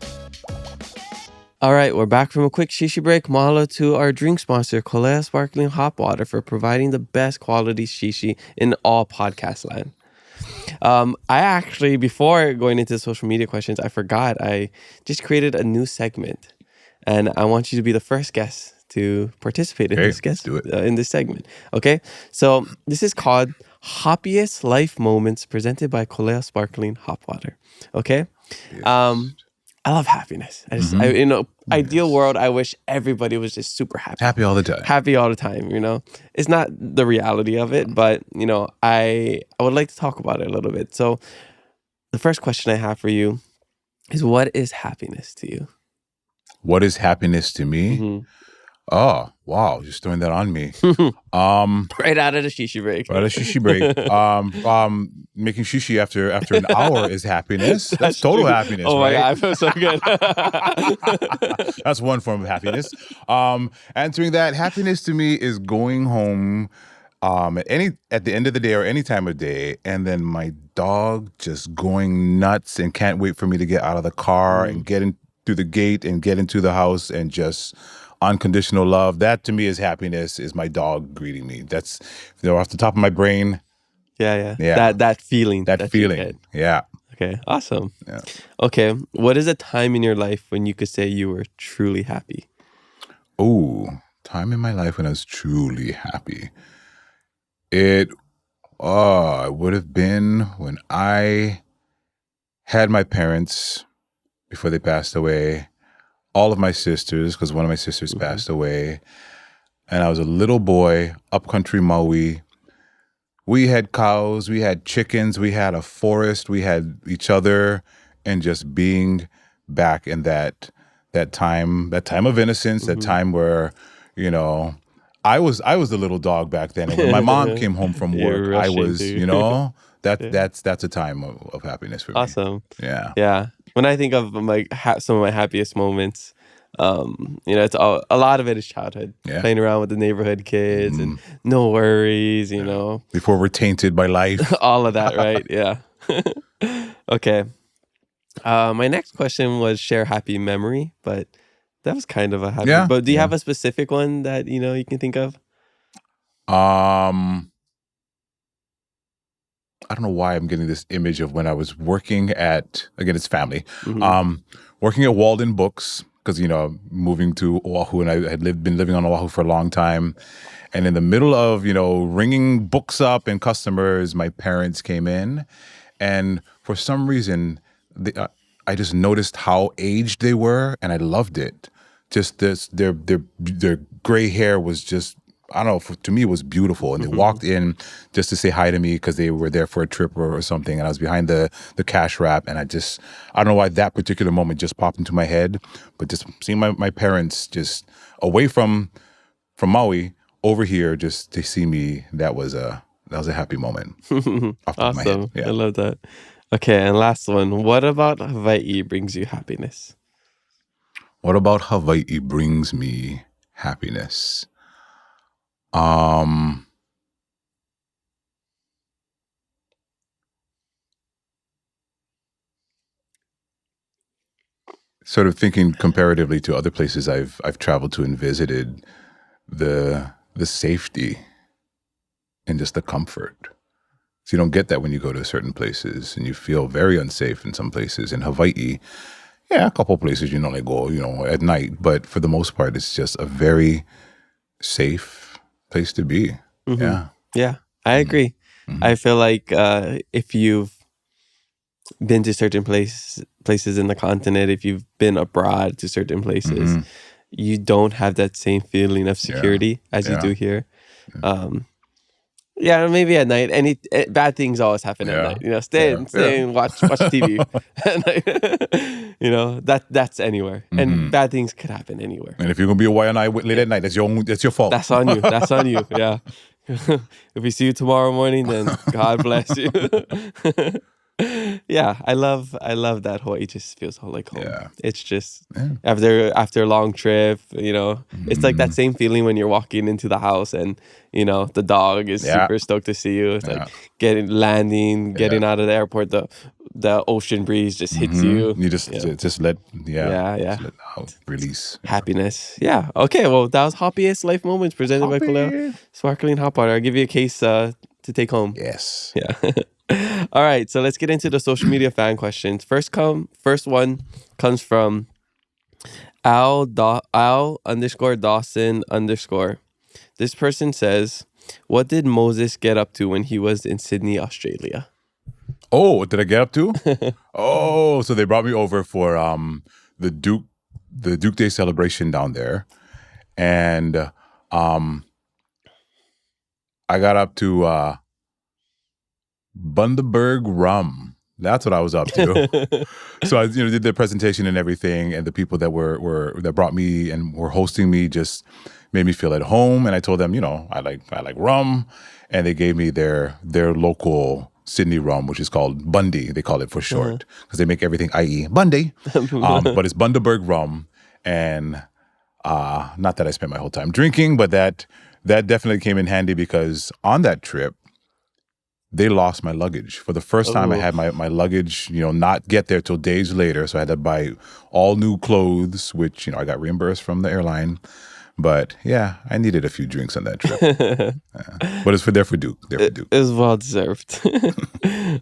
S1: All right, we're back from a quick shishi break. Mahalo to our drink sponsor, Kalea Sparkling Hop Water, for providing the best quality shishi in all podcast land. I actually, before going into social media questions, I forgot I just created a new segment, and I want you to be the first guest to participate in this segment. Okay, so this is called Happiest Life Moments, presented by Kalea Sparkling Hop Water. Okay, I love happiness. In an ideal world, I wish everybody was just super happy.
S2: Happy all the time.
S1: Happy all the time, you know. It's not the reality of it, but, you know, I would like to talk about it a little bit. So the first question I have for you is, what is happiness to you?
S2: What is happiness to me? Oh, wow. Just throwing that on me.
S1: Right out of the shishi break.
S2: Making sushi after an hour is happiness. That's total happiness.
S1: Oh my
S2: right?
S1: God, I feel so good.
S2: That's one form of happiness. Answering that, happiness to me is going home at the end of the day or any time of day, and then my dog just going nuts and can't wait for me to get out of the car and get in through the gate and get into the house, and just unconditional love. That to me is happiness, is my dog greeting me. That's, you know, off the top of my brain.
S1: Yeah. That feeling.
S2: That feeling. Yeah.
S1: Okay, awesome.
S2: Yeah.
S1: Okay, what is a time in your life when you could say you were truly happy?
S2: Oh, time in my life when I was truly happy. It would have been when I had my parents before they passed away, all of my sisters, because one of my sisters passed away, and I was a little boy, upcountry Maui. We had cows, we had chickens, we had a forest, we had each other, and just being back in that time of innocence, that time where, you know, I was the little dog back then, and when my mom came home from work,
S1: You're
S2: I
S1: rushing
S2: was,
S1: to.
S2: you know,
S1: Yeah.
S2: that's a time of happiness for me.
S1: Awesome.
S2: Yeah.
S1: Yeah. When I think of some of my happiest moments, you know, it's a lot of it is childhood.
S2: Yeah.
S1: Playing around with the neighborhood kids and no worries, you know.
S2: Before we're tainted by life.
S1: All of that, right? Yeah. Okay. My next question was share happy memory, but that was kind of a happy.
S2: Yeah,
S1: But do you
S2: yeah.
S1: have a specific one that, you know, you can think of?
S2: I don't know why I'm getting this image of when I was working at, again, it's family, working at Walden Books, because, you know, moving to Oahu, and I had been living on Oahu for a long time. And in the middle of, you know, ringing books up and customers, my parents came in. And for some reason, I just noticed how aged they were, and I loved it. Just their gray hair was just, I don't know, to me it was beautiful. And they walked in just to say hi to me because they were there for a trip or something. And I was behind the cash wrap, and I don't know why that particular moment just popped into my head. But just seeing my parents just away from Maui over here, just to see me, that was a happy moment. Off the top of my head.
S1: Awesome.
S2: Yeah.
S1: I love that. Okay, and last one. What about Hawaii brings you happiness?
S2: What about Hawaii brings me happiness? Sort of thinking comparatively to other places I've traveled to and visited, the safety and just the comfort. So you don't get that when you go to certain places, and you feel very unsafe in some places. In Hawaii, yeah, a couple places you normally go, you know, at night, but for the most part, it's just a very safe place to be. Yeah.
S1: Yeah, I agree. I feel like if you've been to certain places in the continent, if you've been abroad to certain places, you don't have that same feeling of security as you do here. Yeah, maybe at night. Bad things always happen at night. You know, stay and watch TV. At night. You know, that's anywhere, and bad things could happen anywhere.
S2: And if you're gonna be a Hawaiian late at night, that's your fault.
S1: That's on you. That's on you. Yeah. If we see you tomorrow morning, then God bless you. Yeah, I love that Hawaii just feels like home.
S2: Yeah.
S1: It's just after a long trip, you know, it's like that same feeling when you're walking into the house and, you know, the dog is super stoked to see you. It's like landing, getting out of the airport, the ocean breeze just hits you.
S2: You just let
S1: let
S2: out, release.
S1: Happiness. Yeah. Okay, well, that was Happiest Life Moments presented by Kalea Sparkling Hot Water. I'll give you a case to take home.
S2: Yes.
S1: Yeah. All right, so let's get into the social media fan questions. First one comes from Al_Dawson_. This person says, "What did Moses get up to when he was in Sydney, Australia?"
S2: Oh, what did I get up to? So they brought me over for the Duke Day celebration down there, and I got up to Bundaberg rum. That's what I was up to. So I, did the presentation and everything, and the people that that brought me and were hosting me just made me feel at home. And I told them, I like rum, and they gave me their local Sydney rum, which is called Bundy. They call it for short because they make everything IE Bundy, but it's Bundaberg rum. And not that I spent my whole time drinking, but that definitely came in handy because on that trip, they lost my luggage. For the first time, I had my luggage, not get there till days later. So I had to buy all new clothes, which, I got reimbursed from the airline. But yeah, I needed a few drinks on that trip. But it's for Duke.
S1: It was well deserved.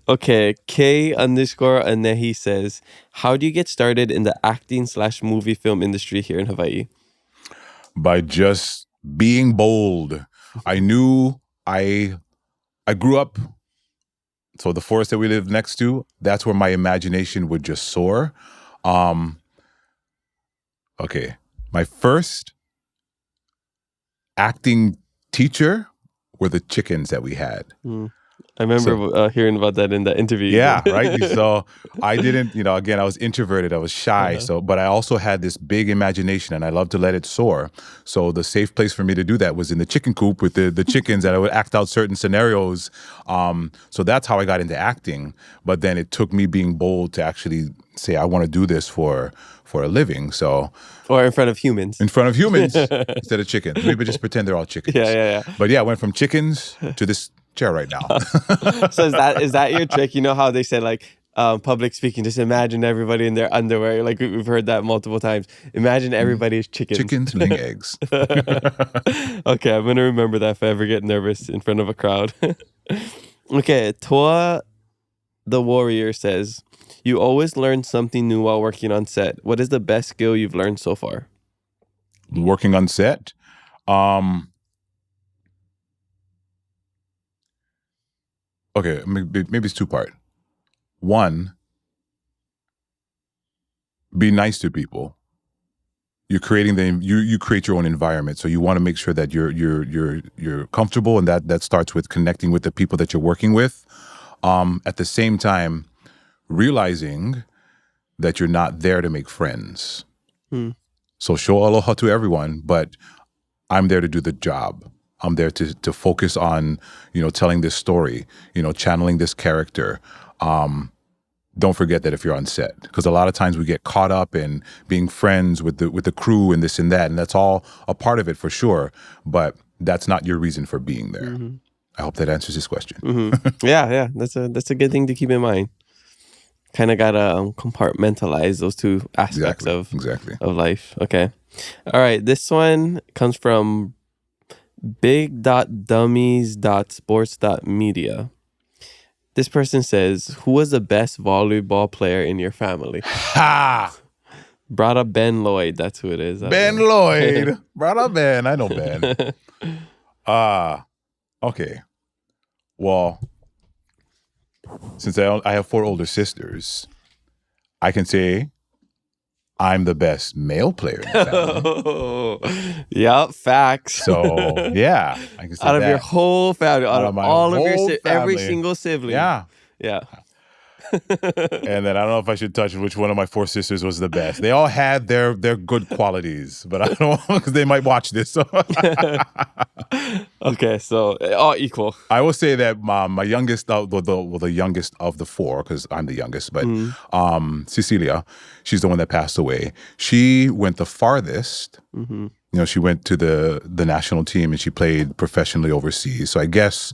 S1: Okay, K_Anehi says, "How do you get started in the acting/movie film industry here in Hawaii?"
S2: By just being bold. I knew I grew up. So the forest that we live next to, that's where my imagination would just soar. Okay, my first acting teacher were the chickens that we had.
S1: I remember hearing about that in the interview.
S2: Yeah, right. So I didn't, again, I was introverted. I was shy. So, but I also had this big imagination, and I love to let it soar. So the safe place for me to do that was in the chicken coop with the chickens, and I would act out certain scenarios. So that's how I got into acting. But then it took me being bold to actually say, I want to do this for a living. So,
S1: or in front of humans.
S2: In front of humans instead of chickens. Maybe just pretend they're all chickens.
S1: Yeah.
S2: But yeah, I went from chickens to this chair right now.
S1: So is that your trick? You know how they said like public speaking, just imagine everybody in their underwear. Like we've heard that multiple times. Imagine everybody is chickens.
S2: Chickens laying eggs.
S1: Okay, I'm gonna remember that if I ever get nervous in front of a crowd. Okay, Toa the Warrior says, you always learn something new while working on set. What is the best skill you've learned so far?
S2: Working on set? Okay, maybe it's two-part. One, be nice to people. You're creating you create your own environment, so you want to make sure that you're comfortable, and that starts with connecting with the people that you're working with. At the same time, realizing that you're not there to make friends. So show aloha to everyone, but I'm there to do the job. I'm there to focus on, telling this story, channeling this character. Don't forget that if you're on set, because a lot of times we get caught up in being friends with the crew and this and that, and that's all a part of it for sure. But that's not your reason for being there. I hope that answers this question.
S1: Yeah, that's a good thing to keep in mind. Kind of gotta compartmentalize those two aspects of life. Okay, all right. This one comes from big.dummies.sports.media. This person says, who was the best volleyball player in your family?
S2: Ha!
S1: Brought up Ben Lloyd. That's who it is.
S2: Ben Lloyd. Brought up Ben. I know Ben. Okay. Well, since I have 4 older sisters, I can say I'm the best male player in the family.
S1: Yep, facts.
S2: So, yeah. I can say
S1: out of your whole family, out of all of your every single sibling.
S2: Yeah.
S1: And
S2: then I don't know if I should touch which one of my 4 sisters was the best. They all had their good qualities, but I don't know because they might watch this. So.
S1: Okay, so all equal.
S2: I will say that my youngest, the youngest of the 4, because I'm the youngest, but Cecilia, she's the one that passed away. She went the farthest. She went to the national team and she played professionally overseas. So I guess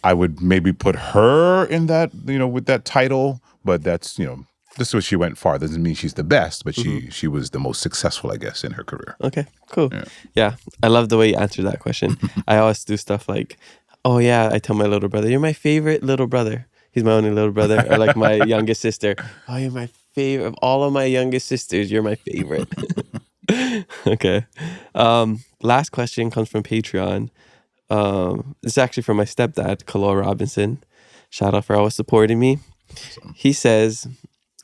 S2: I would maybe put her in that, with that title, but that's, this is what she went far. Doesn't mean she's the best, but she was the most successful, I guess, in her career.
S1: Okay, cool. Yeah, I love the way you answered that question. I always do stuff like, oh yeah, I tell my little brother, you're my favorite little brother. He's my only little brother. Or like my youngest sister, oh, you're my favorite. Of all of my youngest sisters, you're my favorite. Okay. Last question comes from Patreon. This is actually from my stepdad, Kaloa Robinson. Shout out for always supporting me. Awesome. He says,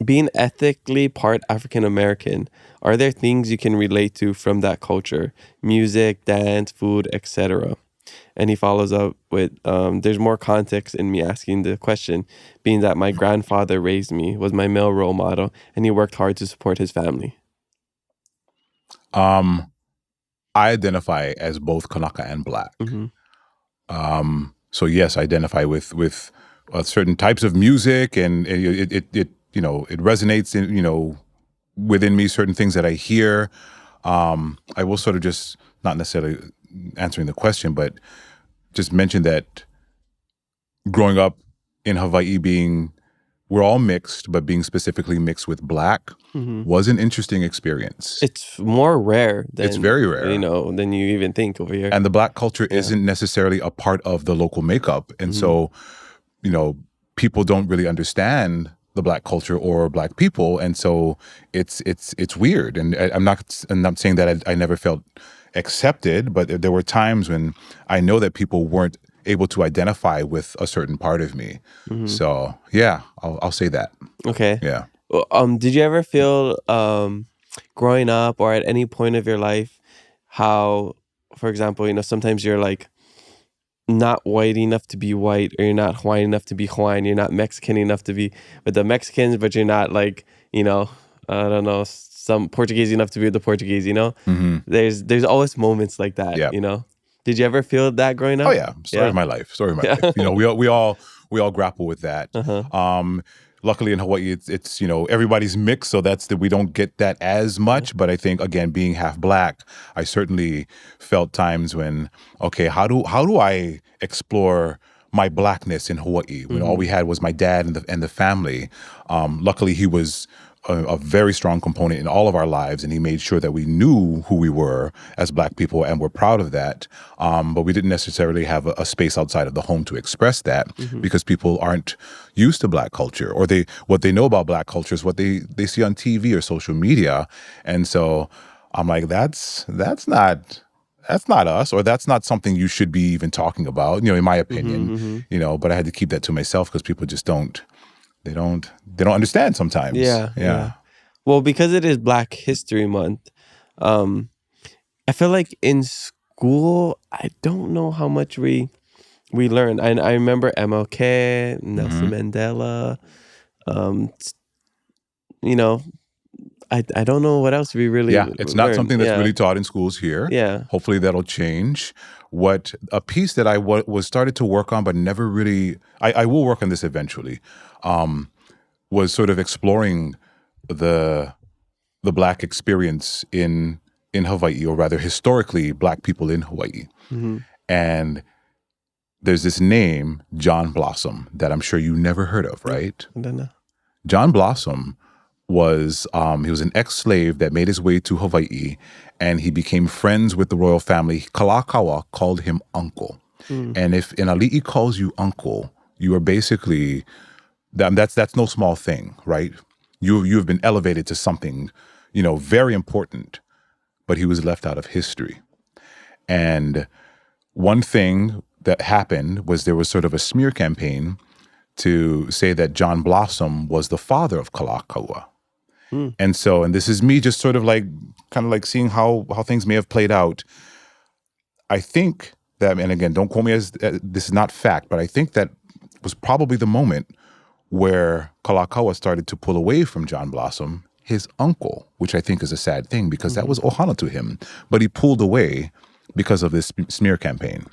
S1: being ethically part African American, are there things you can relate to from that culture? Music, dance, food, etc. And he follows up with, there's more context in me asking the question, being that my grandfather raised me, was my male role model, and he worked hard to support his family.
S2: I identify as both Kanaka and Black. So yes, I identify with certain types of music, and it resonates in within me, certain things that I hear. I will sort of just not necessarily answering the question, but just mention that growing up in Hawaii, we're all mixed, but being specifically mixed with Black was an interesting experience.
S1: It's more rare than,
S2: it's very rare,
S1: than you even think over here.
S2: And the Black culture isn't necessarily a part of the local makeup, and so people don't really understand the Black culture or Black people, and so it's weird. And I'm not saying that I never felt accepted, but there were times when I know that people weren't able to identify with a certain part of me. So yeah, I'll say that.
S1: Okay.
S2: Yeah.
S1: Did you ever feel growing up or at any point of your life how, for example, sometimes you're like not white enough to be white, or you're not Hawaiian enough to be Hawaiian. You're not Mexican enough to be with the Mexicans, but you're not like, I don't know, some Portuguese enough to be with the Portuguese, There's always moments like that, Did you ever feel that growing up?
S2: Oh yeah, story of my life. We all grapple with that. Luckily in Hawaii, it's everybody's mixed, so we don't get that as much. But I think again, being half Black, I certainly felt times when, okay, how do I explore my Blackness in Hawaii when all we had was my dad and the family. Luckily, he was a very strong component in all of our lives, and he made sure that we knew who we were as Black people, and we're proud of that. But we didn't necessarily have a space outside of the home to express that because people aren't used to Black culture, or what they know about Black culture is what they see on TV or social media. And so I'm like, that's not us, or that's not something you should be even talking about, in my opinion, but I had to keep that to myself because people just don't understand sometimes.
S1: Yeah. Well, because it is Black History Month, I feel like in school, I don't know how much we learn. I remember MLK, Nelson Mandela, I don't know what else we really
S2: it's not something that's really taught in schools here. Hopefully that'll change. What a piece that I was started to work on but never really, I will work on this eventually, was sort of exploring the Black experience in Hawaii, or rather historically Black people in Hawaii. And there's this name, John Blossom, that I'm sure you never heard of, right?
S1: I don't know.
S2: John Blossom was he was an ex-slave that made his way to Hawaii, and he became friends with the royal family. Kalakaua called him uncle. And if an ali'i calls you uncle, you are basically, that's no small thing, right? You've been elevated to something, very important, but he was left out of history. And one thing that happened was there was sort of a smear campaign to say that John Blossom was the father of Kalakaua. And this is me just sort of seeing how things may have played out. I think that, and again, don't quote me as this is not fact, but I think that was probably the moment where Kalakaua started to pull away from John Blossom, his uncle, which I think is a sad thing because that was ohana to him. But he pulled away because of this smear campaign.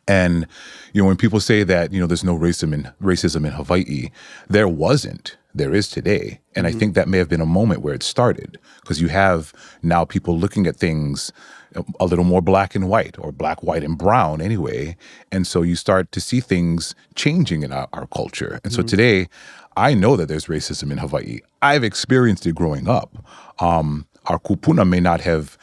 S2: And, when people say that, there's no racism in Hawaii, there wasn't. There is today. And I think that may have been a moment where it started, because you have now people looking at things a little more black and white, or black, white, and brown anyway. And so you start to see things changing in our culture. And so today, I know that there's racism in Hawaii. I've experienced it growing up. Our kupuna may not have,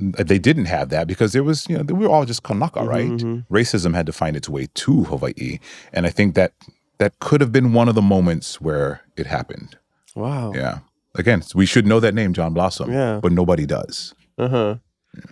S2: they didn't have that because there was, we were all just Kanaka, right? Racism had to find its way to Hawaii. And I think that could have been one of the moments where it happened.
S1: Wow.
S2: Yeah. Again, we should know that name, John Blossom, but nobody does.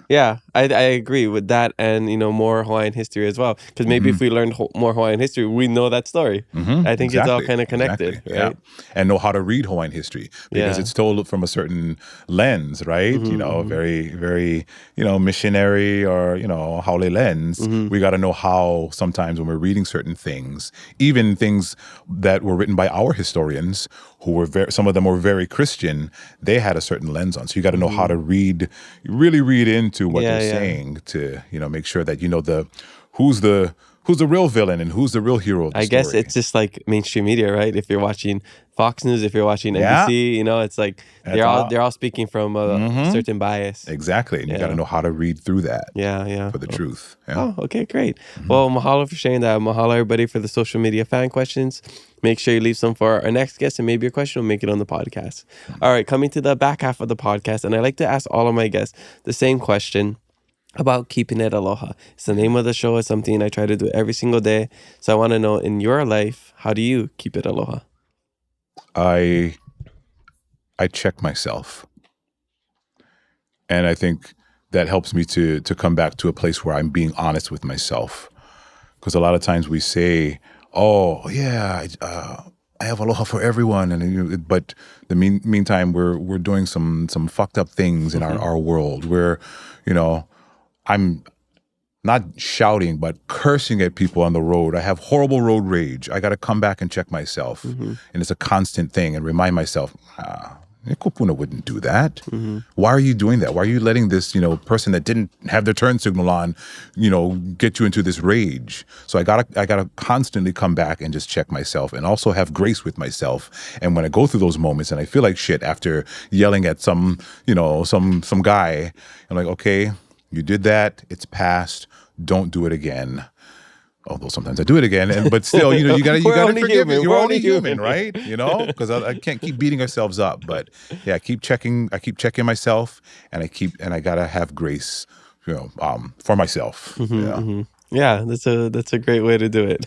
S1: Yeah, I agree with that, and more Hawaiian history as well. Because maybe if we learned more Hawaiian history, we know that story. I think it's all kind of connected, right?
S2: And know how to read Hawaiian history because it's told from a certain lens, right? Very, very, missionary or haole lens. We got to know how sometimes when we're reading certain things, even things that were written by our historians, who were some of them were very Christian, they had a certain lens on. So you got to know how to really read into what they're saying to, make sure that who's the real villain and who's the real hero of the story.
S1: Guess it's just like mainstream media, right? If you're watching Fox News, if you're watching NBC, it's like they're all speaking from a certain bias.
S2: Exactly. And you got to know how to read through that. For the truth.
S1: Oh, okay, great. Well, mahalo for sharing that. Mahalo everybody for the social media fan questions. Make sure you leave some for our next guest, and maybe your question will make it on the podcast. All right, coming to the back half of the podcast, and I like to ask all of my guests the same question about keeping it aloha. It's the name of the show. It's something I try to do every single day. So I want to know, in your life, how do you keep it aloha?
S2: I check myself. And I think that helps me to come back to a place where I'm being honest with myself. Because a lot of times we say, oh, yeah, I have aloha for everyone. But the meantime, we're doing some fucked up things in our world where, not shouting, but cursing at people on the road. I have horrible road rage. I got to come back and check myself. And it's a constant thing and remind myself, Kupuna wouldn't do that. Why are you doing that? Why are you letting this, person that didn't have their turn signal on, get you into this rage? So I gotta constantly come back and just check myself and also have grace with myself. And when I go through those moments and I feel like shit after yelling at some guy, I'm like, okay, you did that. It's past. Don't do it again. Although sometimes I do it again, but still, you gotta forgive me. You're only human, right? Because I can't keep beating ourselves up. But yeah, I keep checking myself, and I gotta have grace, for myself.
S1: Yeah, that's a great way to do it.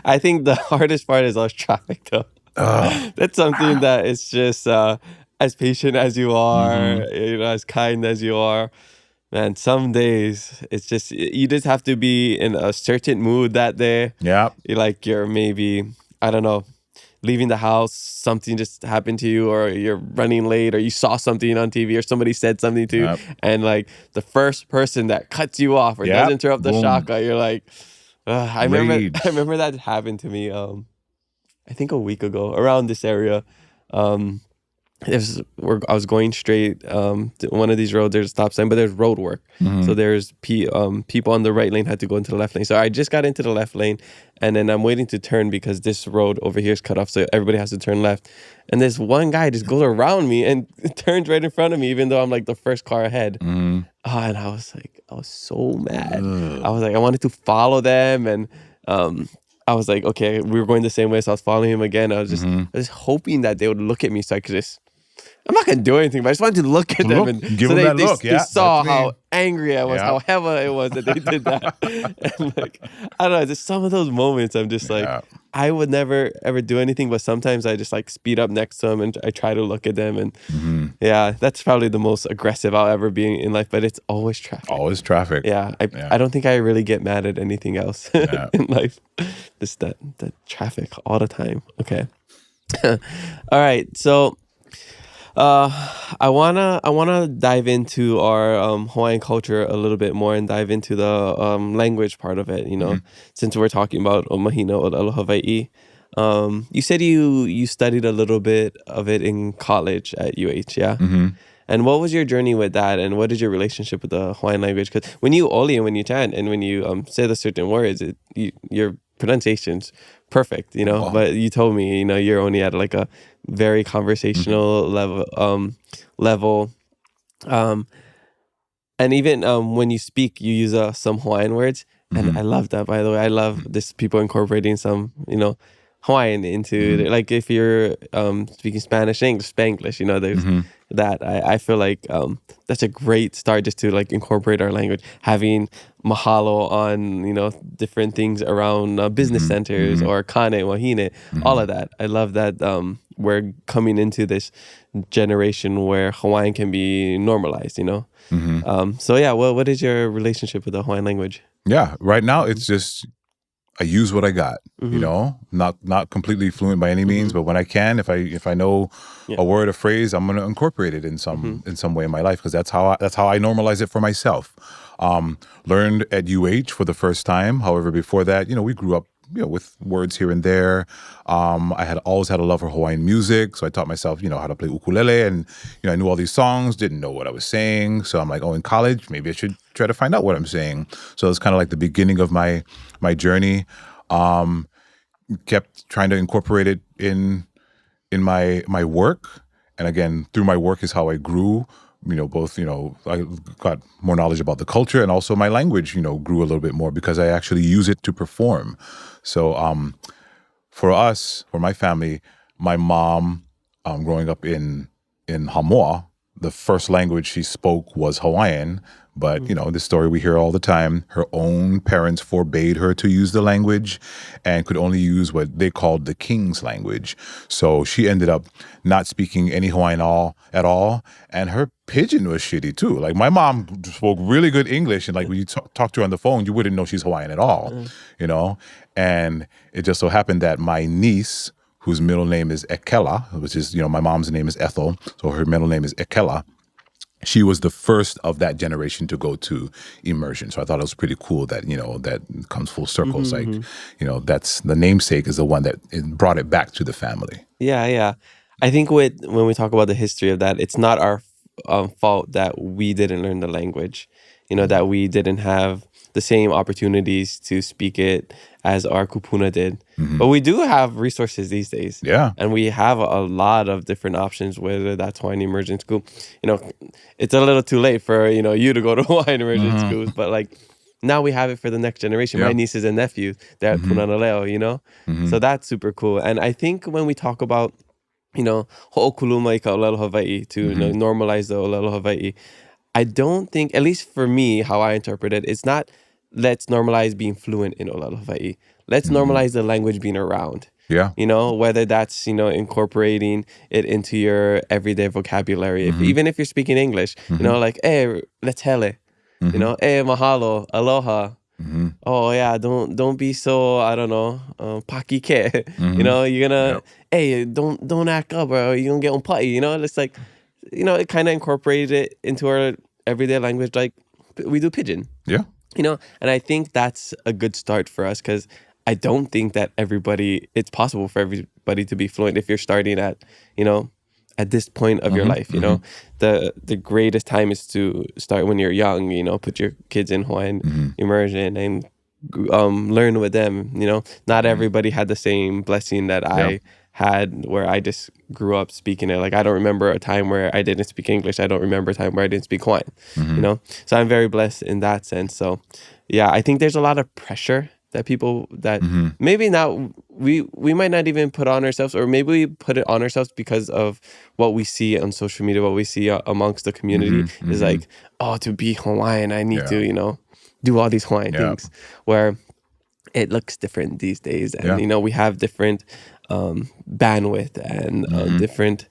S1: I think the hardest part is traffic, though. That's something that is just as patient as you are, as kind as you are. Man, some days it's just you just have to be in a certain mood that day.
S2: Yeah,
S1: you're maybe, I don't know, leaving the house, something just happened to you, or you're running late, or you saw something on TV, or somebody said something to you, and the first person that cuts you off or does interrupt the shaka, you're like, I remember that happened to me. I think a week ago around this area. I was going straight to one of these roads. There's a stop sign, but there's road work. So there's people on the right lane had to go into the left lane. So I just got into the left lane, and then I'm waiting to turn because this road over here is cut off. So everybody has to turn left. And this one guy just goes around me and turns right in front of me, even though I'm the first car ahead. And I was so mad. I was I wanted to follow them, and I was like, okay, we were going the same way, so I was following him again. I was just hoping that they would look at me so I could just. I'm not gonna do anything, but I just wanted to look at them and
S2: give them that look.
S1: They saw how angry I was, how heavy it was that they did that. And I don't know, just some of those moments I'm just I would never ever do anything, but sometimes I just speed up next to them and I try to look at them, and that's probably the most aggressive I'll ever be in life. But it's always traffic. Always traffic. I don't think I really get mad at anything else in life. Just that traffic all the time. Okay. All right, so. I wanna dive into our Hawaiian culture a little bit more and dive into the language part of it. Since we're talking about Mahina o Aloha Hawai'i. You said you studied a little bit of it in college at UH, yeah. And what was your journey with that, and what is your relationship with the Hawaiian language? Because when you oli and when you chant and when you say the certain words, your pronunciation's perfect, But you told me, you're only at a very conversational level, and even when you speak, you use some Hawaiian words, and I love that. By the way, I love this people incorporating some, Hawaiian into if you're speaking Spanish, English, Spanglish, there's that. I feel like that's a great start just to incorporate our language, having mahalo on different things around business centers or kane, wahine, all of that. I love that we're coming into this generation where Hawaiian can be normalized, So yeah, what is your relationship with the Hawaiian language?
S2: Yeah, right now it's just I use what I got, not completely fluent by any means, but when I can, if I know a word, a phrase, I'm going to incorporate it in some way in my life, because that's how I normalize it for myself. Learned at UH for the first time. However, before that, we grew up, with words here and there. I had always had a love for Hawaiian music, so I taught myself, how to play ukulele, and I knew all these songs, didn't know what I was saying. So I'm like, in college, maybe I should try to find out what I'm saying. So it's kind of like the beginning of my journey. Kept trying to incorporate it in my work, and again, through my work is how I grew. Both, I got more knowledge about the culture, and also my language, grew a little bit more because I actually use it to perform. So for my family, my mom, growing up in Hamoa, the first language she spoke was Hawaiian. But, the story we hear all the time, her own parents forbade her to use the language and could only use what they called the king's language. So she ended up not speaking any Hawaiian at all. And her pidgin was shitty too. My mom spoke really good English, and when you talk to her on the phone, you wouldn't know she's Hawaiian at all, And it just so happened that my niece, whose middle name is Ekela, which is, my mom's name is Ethel, so her middle name is Ekela. she was the first of that generation to go to immersion. So I thought it was pretty cool that, that comes full circle. It's like, that's the namesake is the one that brought it back to the family.
S1: Yeah. I think when we talk about the history of that, it's not our fault that we didn't learn the language, that we didn't have the same opportunities to speak it as our kupuna did. But we do have resources these days.
S2: Yeah.
S1: And we have a lot of different options, whether that's Hawaiian immersion school. It's a little too late for, you to go to Hawaiian immersion schools, but like now we have it for the next generation. My nieces and nephews, they're at Punana Leo, So that's super cool. And I think when we talk about, ho'okuluma i ka olelo Hawai'i, to normalize the olelo Hawai'i, I don't think, at least for me, how I interpret it, it's not let's normalize being fluent in olelo Hawai'i. Let's normalize the language being around.
S2: Yeah.
S1: Whether that's, incorporating it into your everyday vocabulary. Even if you're speaking English, like, hey, let's hele. Hey, mahalo, aloha. Oh yeah, don't be so, I don't know, pakike. You're gonna, hey, don't act up or you're gonna get on putty. It's like, it kind of incorporated it into our everyday language, like we do pidgin.
S2: Yeah.
S1: And I think that's a good start for us, because I don't think that it's possible for everybody to be fluent if you're starting at, at this point of your life. The greatest time is to start when you're young, put your kids in Hawaiian immersion and learn with them. Not everybody had the same blessing that I had, where I just grew up speaking it. Like, I don't remember a time where I didn't speak English. I don't remember a time where I didn't speak Hawaiian, So I'm very blessed in that sense. So yeah, I think there's a lot of pressure that people that maybe not, we might not even put on ourselves, or maybe we put it on ourselves because of what we see on social media, what we see amongst the community is like, oh, to be Hawaiian, I need to, do all these Hawaiian things, where it looks different these days. And, we have different bandwidth and different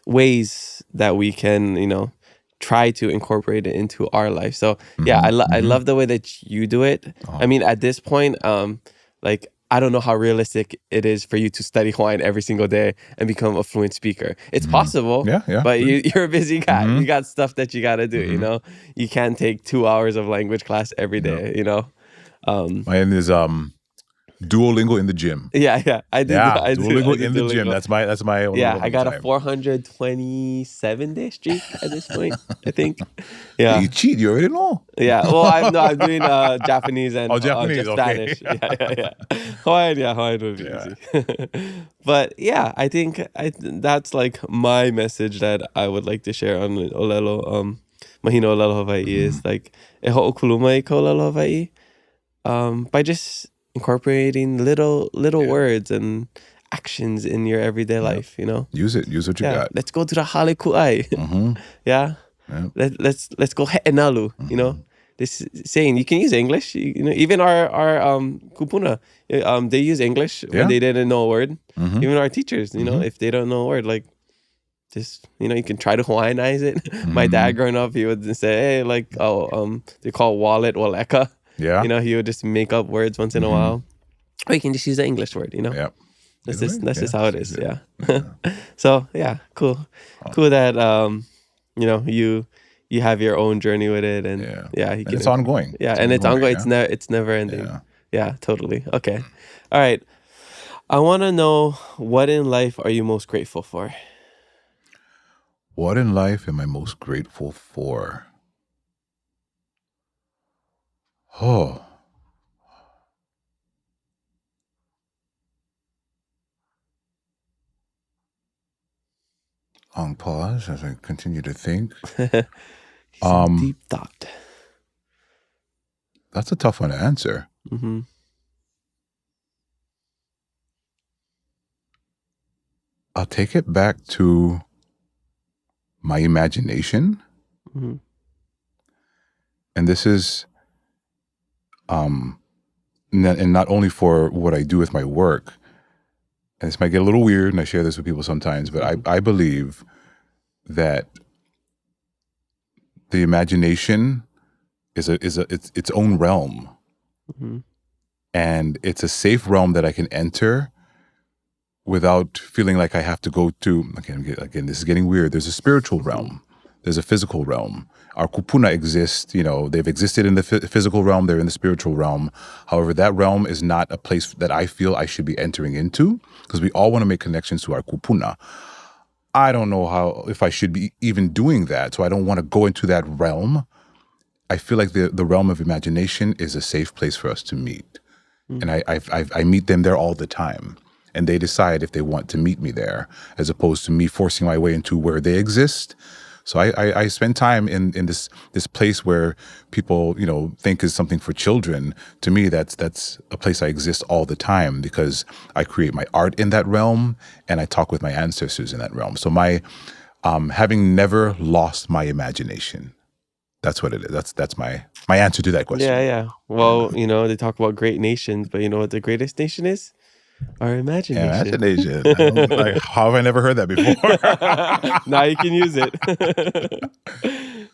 S1: ways that we can, try to incorporate it into our life. So yeah, I love the way that you do it. I mean, at this point, like, I don't know how realistic it is for you to study Hawaiian every single day and become a fluent speaker. It's possible, but you're a busy guy. You got stuff that you got to do, You can't take 2 hours of language class every day,
S2: Mine is Duolingo in the gym.
S1: Yeah, I do. I
S2: Duolingo
S1: do
S2: in the
S1: Duolingo.
S2: gym. That's my.
S1: I got a 427-day streak at this point, I think. Yeah.
S2: You cheat. You already know.
S1: Yeah. Well, I'm doing Japanese and
S2: Japanese,
S1: just
S2: okay.
S1: Spanish. Yeah. Hawaiian would be easy. But yeah, I think that's like my message that I would like to share on Olelo, Mahina Olelo Hawaii is like e ho'okuluma i ka olelo Hawaii, by just incorporating little words and actions in your everyday life,
S2: Use it. Use what you got.
S1: Let's go to the hale ku'ai. Yeah. Let's go he'enalu, This saying, you can use English, even our kupuna, they use English when they didn't know a word. Even our teachers, if they don't know a word, like, just, you can try to Hawaiianize it. My dad growing up, he would say, hey, like, they call wallet waleka.
S2: Yeah.
S1: He would just make up words once in a while. Or you can just use the English word,
S2: Yeah.
S1: That's just how it is. Yeah. So yeah, cool. Cool that you have your own journey with it, and
S2: and
S1: and
S2: it's ongoing.
S1: Yeah, and it's ongoing. It's never ending. Yeah, totally. Okay. All right. I want to know, what in life are you most grateful for?
S2: What in life am I most grateful for? Oh. Long pause as I continue to think.
S1: Deep thought.
S2: That's a tough one to answer. I'll take it back to my imagination. And this is and not only for what I do with my work, and this might get a little weird, and I share this with people sometimes, but I believe that the imagination is its own realm, and it's a safe realm that I can enter without feeling like I have to go to again. This is getting weird. There's a spiritual realm there's a physical realm. Our kupuna exist, they've existed in the physical realm, they're in the spiritual realm. However, that realm is not a place that I feel I should be entering into, because we all want to make connections to our kupuna. I don't know if I should be even doing that, so I don't want to go into that realm. I feel like the realm of imagination is a safe place for us to meet. And I meet them there all the time. And they decide if they want to meet me there, as opposed to me forcing my way into where they exist. So I spend time in this place where people, think is something for children. To me, that's a place I exist all the time, because I create my art in that realm and I talk with my ancestors in that realm. So my having never lost my imagination. That's what it is. That's my answer to that question.
S1: Yeah. Well, they talk about great nations, but you know what the greatest nation is? Our imagination.
S2: Like, how have I never heard that before?
S1: Now you can use it.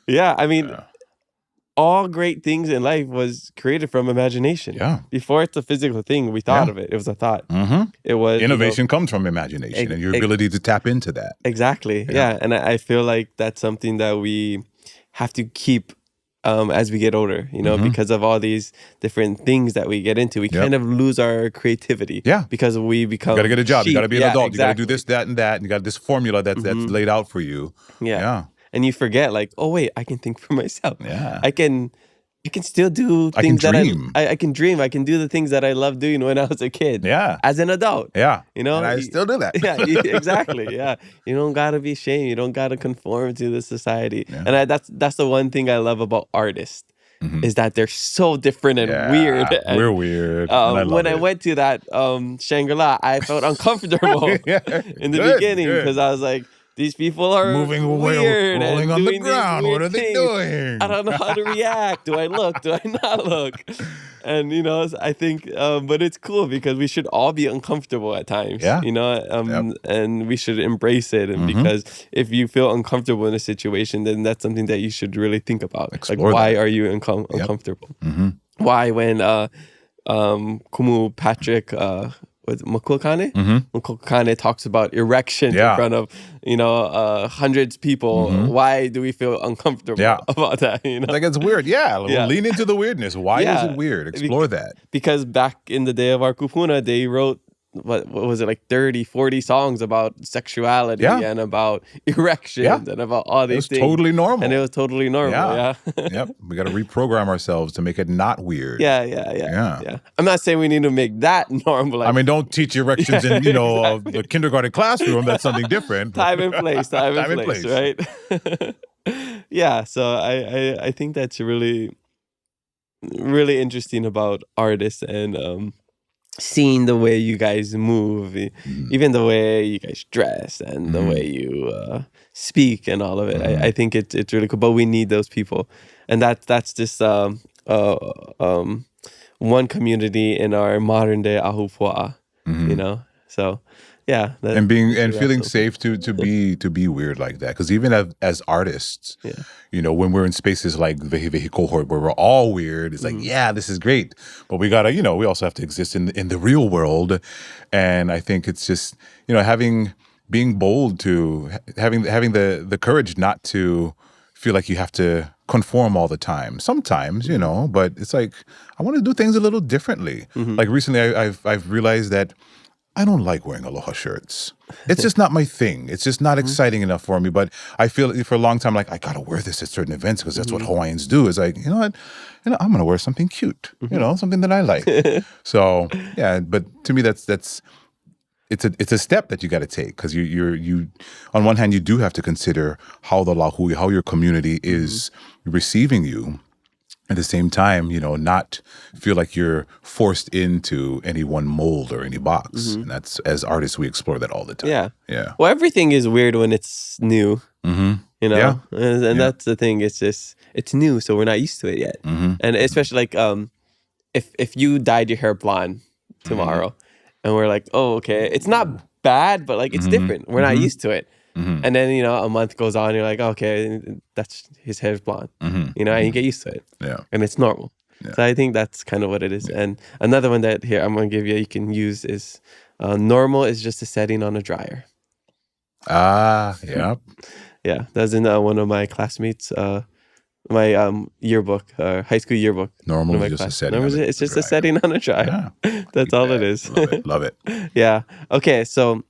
S1: Yeah, I mean, all great things in life was created from imagination.
S2: Yeah.
S1: Before it's a physical thing, we thought of it. It was a thought.
S2: Mm-hmm.
S1: It was
S2: innovation comes from imagination and your ability to tap into that.
S1: Exactly. Yeah. And I feel like that's something that we have to keep as we get older, because of all these different things that we get into. We kind of lose our creativity.
S2: Yeah.
S1: Because we become
S2: You got to get a job.
S1: cheap.
S2: You got to be an adult.
S1: Exactly.
S2: You got to do this, that, and that. And you got this formula that's laid out for you.
S1: Yeah. And you forget, like, oh, wait, I can think for myself.
S2: Yeah.
S1: I can still do things
S2: I can dream.
S1: I can dream. I can do the things that I loved doing when I was a kid.
S2: Yeah.
S1: As an adult.
S2: Yeah.
S1: And
S2: I still do that.
S1: Yeah, exactly. Yeah. You don't got to be ashamed. You don't got to conform to the society.
S2: Yeah.
S1: And that's the one thing I love about artists, is that they're so different and weird. And,
S2: we're weird.
S1: When I went to that Shangri-La, I felt uncomfortable in the beginning, because I was like, these people are
S2: moving away,
S1: weird
S2: rolling
S1: and
S2: on the
S1: doing
S2: ground.
S1: these
S2: What are
S1: weird
S2: they
S1: things.
S2: doing?
S1: I don't know how to react. Do I look? Do I not look? And I think, but it's cool because we should all be uncomfortable at times.
S2: Yeah.
S1: And we should embrace it. And because if you feel uncomfortable in a situation, then that's something that you should really think about.
S2: Explore
S1: why are you uncomfortable? Why when Kumu Patrick with Makukane? Makukane talks about erections in front of, hundreds of people. Why do we feel uncomfortable about that?
S2: Like, it's weird. Lean into the weirdness. Why is it weird? Explore that.
S1: Because back in the day of our kupuna, they wrote, what was it, like 30, 40 songs about sexuality and about erections and about all these things.
S2: It was totally normal.
S1: And it was totally normal,
S2: Yep. We got to reprogram ourselves to make it not weird.
S1: Yeah. I'm not saying we need to make that normal.
S2: I mean, don't teach erections in, the kindergarten classroom. That's something different.
S1: Time and place, right? Yeah, so I think that's really, really interesting about artists and seeing the way you guys move, even the way you guys dress and the way you speak and all of it. I think it's really cool. But we need those people, and that's just one community in our modern day ahupua'a. So yeah,
S2: and feeling safe to be weird like that. Because even as artists, when we're in spaces like Vehi cohort where we're all weird, it's like, this is great, but we gotta, we also have to exist in the real world. And I think it's just, being bold to having the courage not to feel like you have to conform all the time. Sometimes, but it's like, I want to do things a little differently. Like recently, I've realized that I don't like wearing aloha shirts. It's just not my thing. It's just not exciting enough for me. But I feel for a long time like I gotta wear this at certain events because that's what Hawaiians do. It's like, what? I'm gonna wear something cute. Something that I like. So yeah, but to me that's it's a step that you got to take, because you on one hand you do have to consider how the lahui, how your community is receiving you. At the same time, not feel like you're forced into any one mold or any box. And that's, as artists, we explore that all the time. Yeah.
S1: Well, everything is weird when it's new. And that's the thing. It's just, it's new, so we're not used to it yet. And especially like if you dyed your hair blonde tomorrow, and we're like, oh, okay, it's not bad, but like it's different. We're not used to it. And then, a month goes on, you're like, okay, that's his hair's blonde, and you get used to it.
S2: Yeah.
S1: And it's normal. Yeah. So I think that's kind of what it is. Yeah. And another one that here I'm going to give you can use is normal is just a setting on a dryer.
S2: Ah, yeah.
S1: Yeah, that's in one of my classmates. My yearbook, high school yearbook.
S2: Normally just a setting.
S1: It's just a setting on a tribe.
S2: Yeah.
S1: That's all it is.
S2: Love it.
S1: Yeah. Okay. So,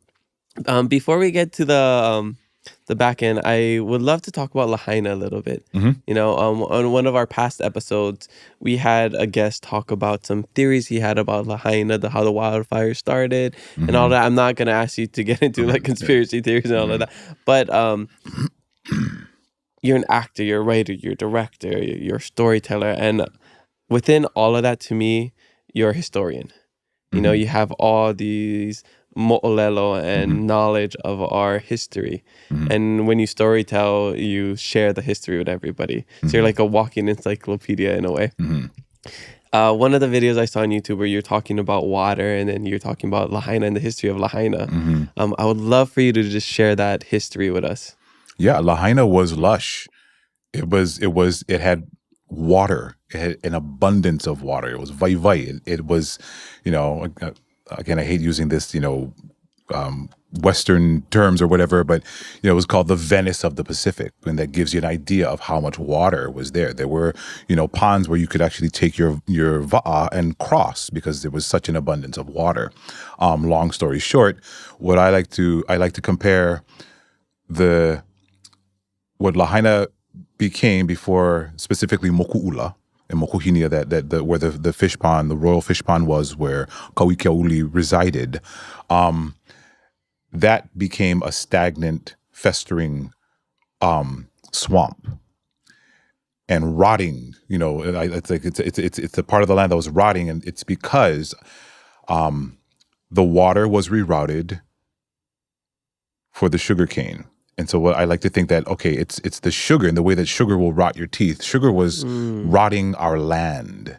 S1: before we get to the back end, I would love to talk about Lahaina a little bit. You know, on one of our past episodes, we had a guest talk about some theories he had about Lahaina, how the wildfire started, and all that. I'm not gonna ask you to get into like conspiracy theories and all of that, but you're an actor, you're a writer, you're a director, you're a storyteller, and within all of that, to me, you're a historian. You know, you have all these mo'olelo and knowledge of our history. And when you storytell, you share the history with everybody. So you're like a walking encyclopedia in a way. One of the videos I saw on YouTube where you're talking about water, and then you're talking about Lahaina and the history of Lahaina. I would love for you to just share that history with us.
S2: Yeah, Lahaina was lush. It had water. It had an abundance of water. It was vai. It was, you know, again, I hate using this, you know, Western terms or whatever, but, you know, it was called the Venice of the Pacific. And that gives you an idea of how much water was there. There were, you know, ponds where you could actually take your va'a and cross because there was such an abundance of water. Long story short, what I like to compare what Lahaina became before, specifically Moku'ula and Mokuhinia, that where the fish pond, the royal fish pond was, where Kauikeauli resided, that became a stagnant, festering swamp and rotting. You know, it's like it's a part of the land that was rotting, and it's because the water was rerouted for the sugarcane. And so what I like to think that, okay, it's the sugar, and the way that sugar will rot your teeth. Sugar was rotting our land,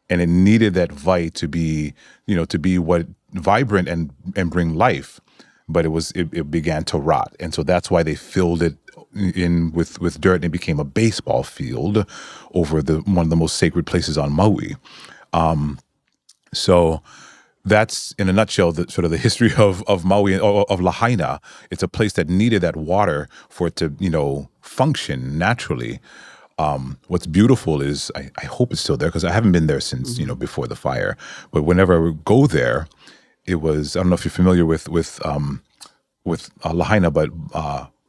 S2: and it needed that vai to be, you know, to be what vibrant and bring life. But it began to rot. And so that's why they filled it in with dirt, and it became a baseball field over one of the most sacred places on Maui. So that's, in a nutshell, the sort of the history of Maui, of Lahaina. It's a place that needed that water for it to, you know, function naturally. What's beautiful is, I hope it's still there, because I haven't been there since, you know, before the fire. But whenever I would go there, it was, I don't know if you're familiar with Lahaina, but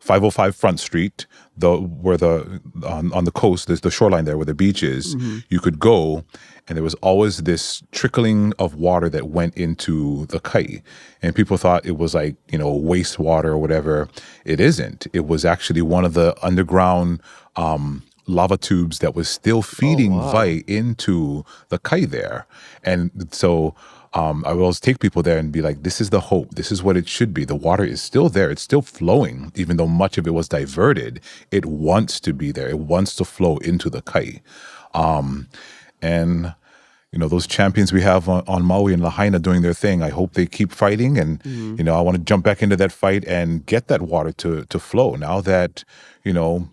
S2: 505 Front Street, on the coast, there's the shoreline there where the beach is. You could go, and there was always this trickling of water that went into the kai. And people thought it was like, you know, wastewater or whatever. It isn't. It was actually one of the underground lava tubes that was still feeding vai into the kai there. And so I would always take people there and be like, this is the hope. This is what it should be. The water is still there. It's still flowing, even though much of it was diverted. It wants to be there. It wants to flow into the kai. And, you know, those champions we have on Maui and Lahaina doing their thing, I hope they keep fighting. And, you know, I want to jump back into that fight and get that water to flow. Now that, you know,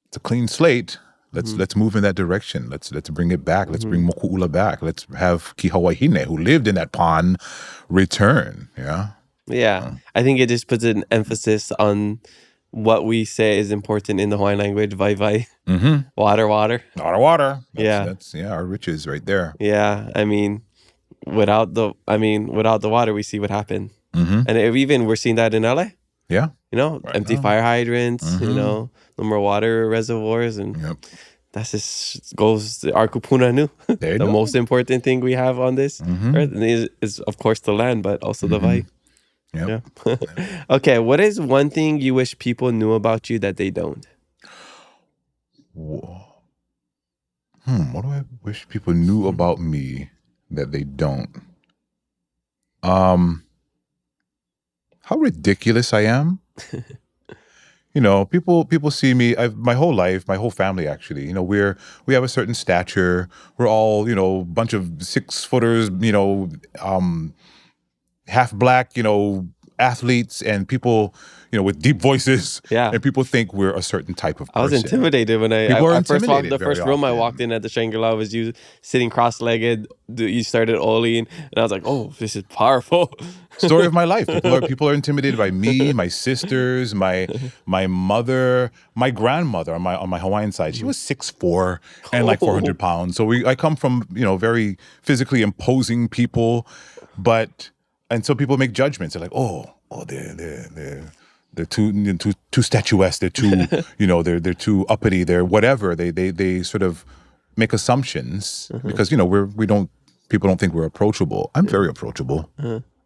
S2: it's a clean slate, let's move in that direction. Let's bring it back. Let's bring Moku'ula back. Let's have Ki Hawaiine, who lived in that pond, return. Yeah.
S1: I think it just puts an emphasis on what we say is important in the Hawaiian language. Vai. Water. That's our riches right there. Yeah. I mean, without the water, we see what happened. And even we're seeing that in LA.
S2: Yeah.
S1: You know, right empty fire hydrants, you know, no more water reservoirs, and that just goes to our kupuna nu. The most important thing we have on this earth is, of course, the land, but also the vai. Yeah. Okay, what is one thing you wish people knew about you that they don't?
S2: What do I wish people knew about me that they don't? How ridiculous I am. You know, people see me, my whole life, my whole family actually, you know, we have a certain stature. We're all, you know, a bunch of 6-footers, you know, half black, you know, athletes and people, with deep voices.
S1: Yeah.
S2: And people think we're a certain type of person.
S1: I was intimidated when I first walked. The first room I walked in at the Shangri-La was you sitting cross-legged. You started oling, and I was like, "Oh, this is powerful."
S2: Story of my life. People are intimidated by me, my sisters, my mother, my grandmother on my Hawaiian side. She was 6'4" and like 400 pounds. So I come from very physically imposing people, and so people make judgments. They're like, oh, they're too statuesque. They're too they're too uppity. They're whatever. They sort of make assumptions because people don't think we're approachable. I'm very approachable.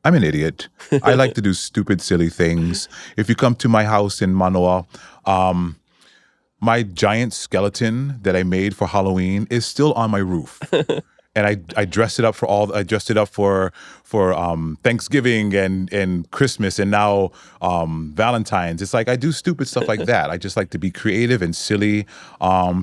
S2: I'm an idiot. I like to do stupid, silly things. If you come to my house in Manoa, my giant skeleton that I made for Halloween is still on my roof. And I dressed it up for Thanksgiving and Christmas and now Valentine's. It's like I do stupid stuff like that. I just like to be creative and silly.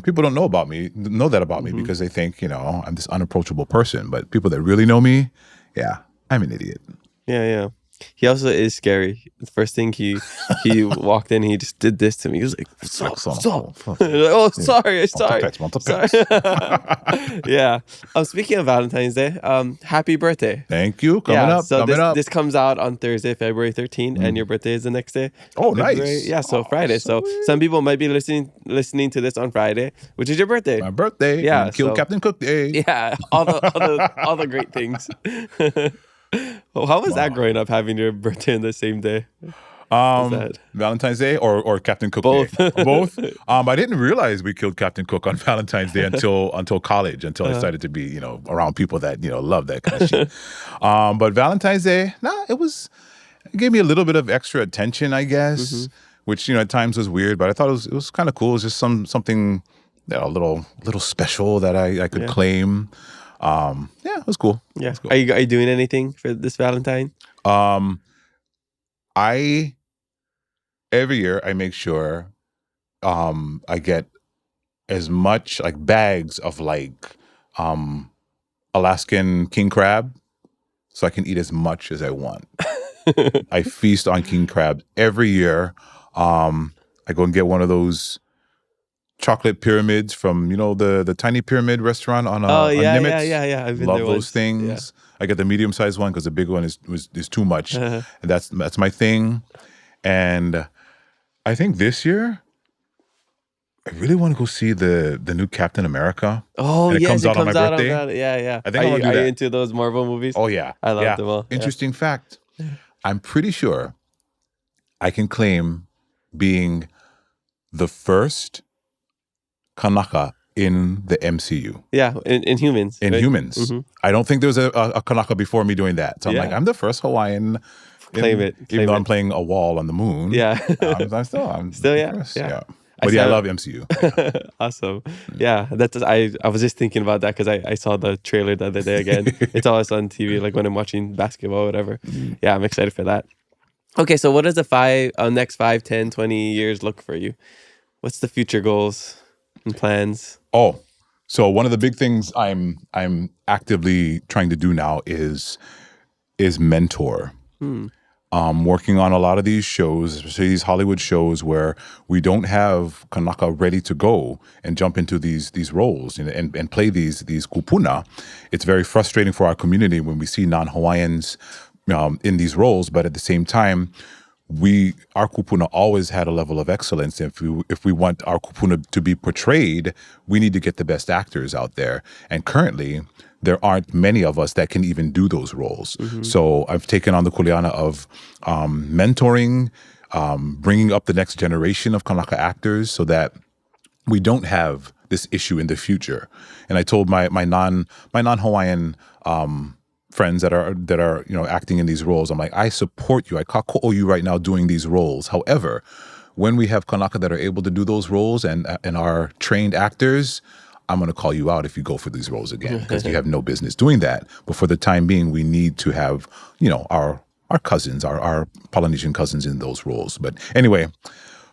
S2: People don't know that about me because they think, I'm this unapproachable person. But people that really know me, yeah, I'm an idiot.
S1: Yeah. He also is scary. The first thing he walked in, he just did this to me. He was like, stop. Oh, sorry. Yeah. Speaking of Valentine's Day, happy birthday.
S2: Thank you. Coming up.
S1: This comes out on Thursday, February 13th, and your birthday is the next day.
S2: Oh, nice.
S1: Yeah, so Friday. So some people might be listening to this on Friday, which is your birthday.
S2: My birthday.
S1: Yeah.
S2: Kill Captain Cook Day.
S1: Yeah. All the great things. Well, how was that growing up, having your birthday on the same day?
S2: Valentine's Day or Captain Cook Day? Both. I didn't realize we killed Captain Cook on Valentine's Day until college, until I started to be, around people that, love that kind of shit. But Valentine's Day, it gave me a little bit of extra attention, I guess, which, at times was weird, but I thought it was kind of cool. It was just something, a little special that I could claim. It was cool.
S1: Yeah.
S2: Was cool.
S1: Are you doing anything for this Valentine?
S2: Every year I make sure I get as much like bags of Alaskan king crab so I can eat as much as I want. I feast on king crab every year. I go and get one of those chocolate pyramids from the tiny pyramid restaurant on Nimitz.
S1: Yeah. I've been
S2: love
S1: there
S2: those
S1: once.
S2: things. Yeah. I get the medium sized one because the big one is too much, and that's my thing. And I think this year I really want to go see the new Captain America.
S1: Oh,
S2: and it comes out on my birthday.
S1: Yeah.
S2: I think I want to do that.
S1: Are you into those Marvel movies?
S2: Oh yeah,
S1: I love them all.
S2: Interesting fact. I'm pretty sure I can claim being the first Kanaka in the MCU.
S1: Yeah, in humans.
S2: In humans. Mm-hmm. I don't think there was a Kanaka before me doing that. So I'm like, I'm the first Hawaiian.
S1: Claim it.
S2: Even though I'm playing a wall on the moon.
S1: Yeah.
S2: I'm still
S1: yeah.
S2: But I love MCU.
S1: Awesome. Yeah, I was just thinking about that because I saw the trailer the other day again. It's always on TV, like when I'm watching basketball or whatever. Yeah, I'm excited for that. Okay, so what does the next 5, 10, 20 years look for you? What's the future goals and plans?
S2: Oh, so one of the big things I'm actively trying to do now is mentor. Working on a lot of these shows, especially these Hollywood shows where we don't have Kanaka ready to go and jump into these roles and play these kupuna. It's very frustrating for our community when we see non-Hawaiians in these roles, but at the same time, our kupuna always had a level of excellence. If we want our kupuna to be portrayed, we need to get the best actors out there. And currently, there aren't many of us that can even do those roles. So I've taken on the kuleana of mentoring, bringing up the next generation of Kanaka actors so that we don't have this issue in the future. And I told my non-Hawaiian friends that are acting in these roles, I'm like, I support you. I kako'o you right now doing these roles. However, when we have Kanaka that are able to do those roles and are trained actors, I'm going to call you out if you go for these roles again because you have no business doing that. But for the time being, we need to have our cousins, our Polynesian cousins in those roles. But anyway,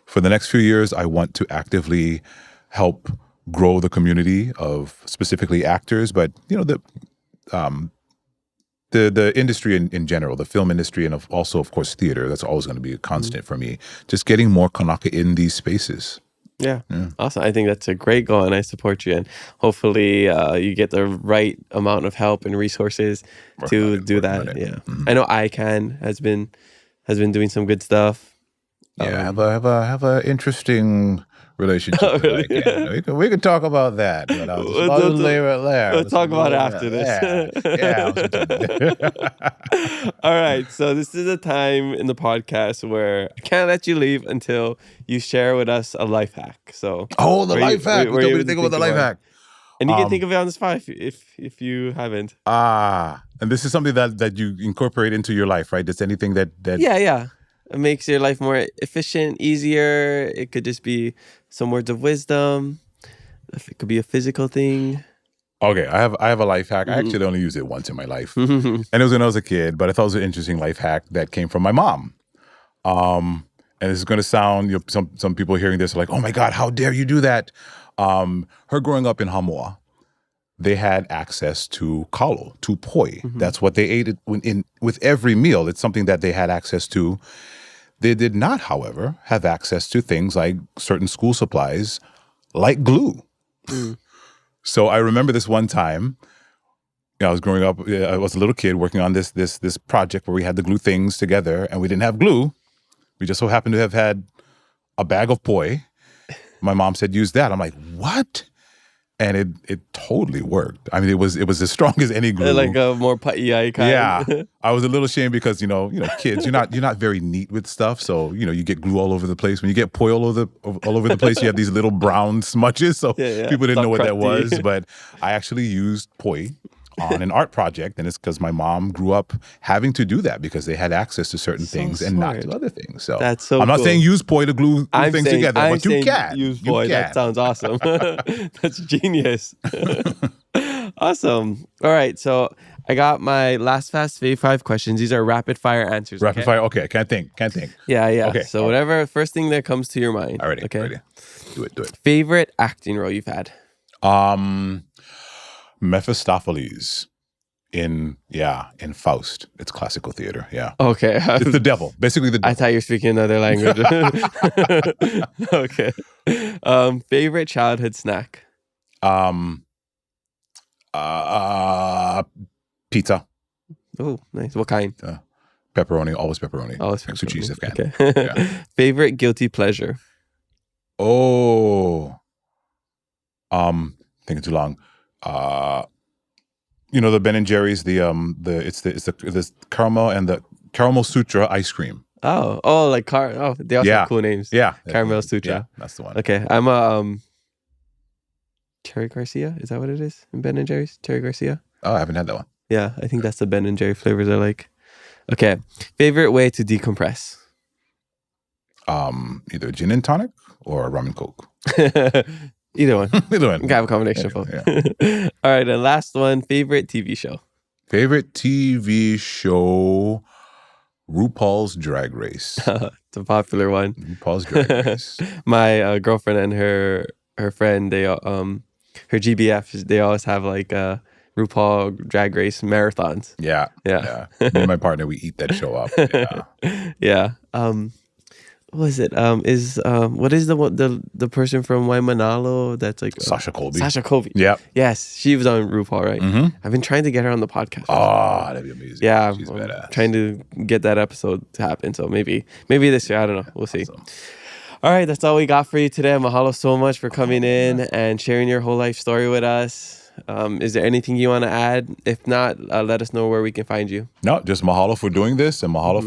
S2: for the next few years, I want to actively help grow the community of specifically actors, but the the industry in general, the film industry, and also, of course, theater. That's always going to be a constant for me. Just getting more Kanaka in these spaces.
S1: Yeah. Awesome. I think that's a great goal, and I support you. And hopefully you get the right amount of help and resources to do that. Yeah. I know ICANN has been doing some good stuff.
S2: Yeah, have a interesting relationship.
S1: Really?
S2: We can talk about that. But I'll just leave it there.
S1: We'll talk about it after this. All right. So this is a time in the podcast where I can't let you leave until you share with us a life hack. So
S2: the life hack. You told me to think about the life hack.
S1: And you can think of it on the spot if you haven't.
S2: And this is something that you incorporate into your life, right? It's anything that
S1: Yeah. It makes your life more efficient, easier. It could just be some words of wisdom. It could be a physical thing.
S2: Okay, I have a life hack. I actually only used it once in my life. And it was when I was a kid, but I thought it was an interesting life hack that came from my mom. And this is going to sound, some people hearing this are like, oh my God, how dare you do that? Her growing up in Samoa, they had access to kalo, to poi. That's what they ate with every meal. It's something that they had access to. They did not, however, have access to things like certain school supplies, like glue. So I remember this one time, I was growing up, I was a little kid working on this project where we had to glue things together, and we didn't have glue. We just so happened to have had a bag of poi. My mom said, use that. I'm like, what? And it totally worked. I mean, it was as strong as any glue.
S1: Like a more pa'iai kind.
S2: Yeah. I was a little ashamed because, kids, you're not very neat with stuff. So, you get glue all over the place. When you get poi all over the place, you have these little brown smudges. So people didn't know what that was. But I actually used poi on an art project, and it's because my mom grew up having to do that because they had access to certain things and not to other things. So
S1: that's so
S2: I'm not
S1: cool.
S2: saying use poi to glue things together, but you can.
S1: Use poi. That sounds awesome. That's genius. Awesome. All right, so I got my last fast 5 questions. These are rapid fire answers.
S2: Rapid fire. Okay, can't think.
S1: Yeah.
S2: Okay.
S1: So whatever first thing that comes to your mind.
S2: All right.
S1: Okay.
S2: Ready. Do it.
S1: Favorite acting role you've had?
S2: Mephistopheles in Faust. It's classical theater. Yeah.
S1: Okay.
S2: It's the devil. Basically the devil.
S1: I thought you were speaking another language. Okay. Favorite childhood snack?
S2: Pizza.
S1: Oh, nice. What kind?
S2: Pepperoni. Always pepperoni. Extra cheese if can.
S1: Okay.
S2: Yeah.
S1: Favorite guilty pleasure?
S2: Oh. Thinking too long. The Ben and Jerry's, the caramel and the caramel sutra ice cream.
S1: Oh, like they also have cool names.
S2: Yeah,
S1: caramel sutra.
S2: Yeah, that's the one.
S1: Okay, I'm a Cherry Garcia. Is that what it is in Ben and Jerry's? Cherry Garcia.
S2: Oh, I haven't had that one.
S1: Yeah, I think that's the Ben and Jerry flavors I like. Okay, favorite way to decompress?
S2: Either gin and tonic or rum and coke.
S1: Either one.
S2: Either one.
S1: You can have a combination of both.
S2: Yeah.
S1: All right, and last one. Favorite TV show?
S2: Favorite TV show, RuPaul's Drag Race.
S1: It's a popular one.
S2: RuPaul's Drag Race.
S1: My girlfriend and her friend, they her GBF, they always have like RuPaul Drag Race marathons.
S2: Yeah. Me and my partner, we eat that show up.
S1: Yeah. What is it? What is the person from Waimanalo that's like
S2: Sasha Colby?
S1: Sasha Colby.
S2: Yeah.
S1: Yes, she was on RuPaul, right?
S2: Mm-hmm.
S1: I've been trying to get her on the podcast.
S2: Oh, that'd be amazing.
S1: Yeah,
S2: she's badass.
S1: Trying to get that episode to happen. So maybe this year. I don't know. We'll see.
S2: Awesome.
S1: All right, that's all we got for you today. Mahalo so much for coming in and sharing your whole life story with us. Is there anything you want to add? If not, let us know where we can find you.
S2: No, just mahalo for doing this, and mahalo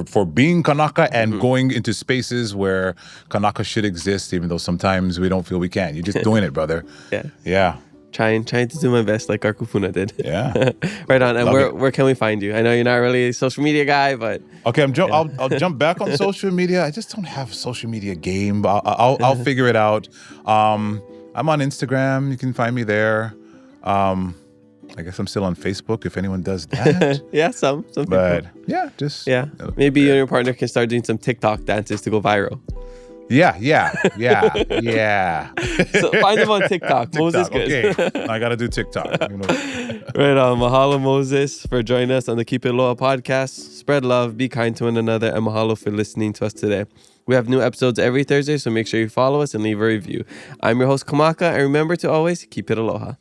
S2: for being Kanaka and going into spaces where Kanaka should exist, even though sometimes we don't feel we can. You're just doing it, brother. Yeah.
S1: Trying to do my best like our Kupuna did.
S2: Yeah.
S1: Right on. And where can we find you? I know you're not really a social media guy, but
S2: okay, I'll jump back on social media. I just don't have a social media game, but I'll figure it out. I'm on Instagram. You can find me there. I guess I'm still on Facebook if anyone does that.
S1: Yeah, some people.
S2: But yeah, just
S1: maybe you and your partner can start doing some TikTok dances to go viral.
S2: Yeah.
S1: So find him on TikTok. Moses good.
S2: Okay, I got to do TikTok.
S1: Right on. Mahalo, Moses, for joining us on the Keep It Aloha podcast. Spread love, be kind to one another, and mahalo for listening to us today. We have new episodes every Thursday, so make sure you follow us and leave a review. I'm your host, Kanaka, and remember to always keep it aloha.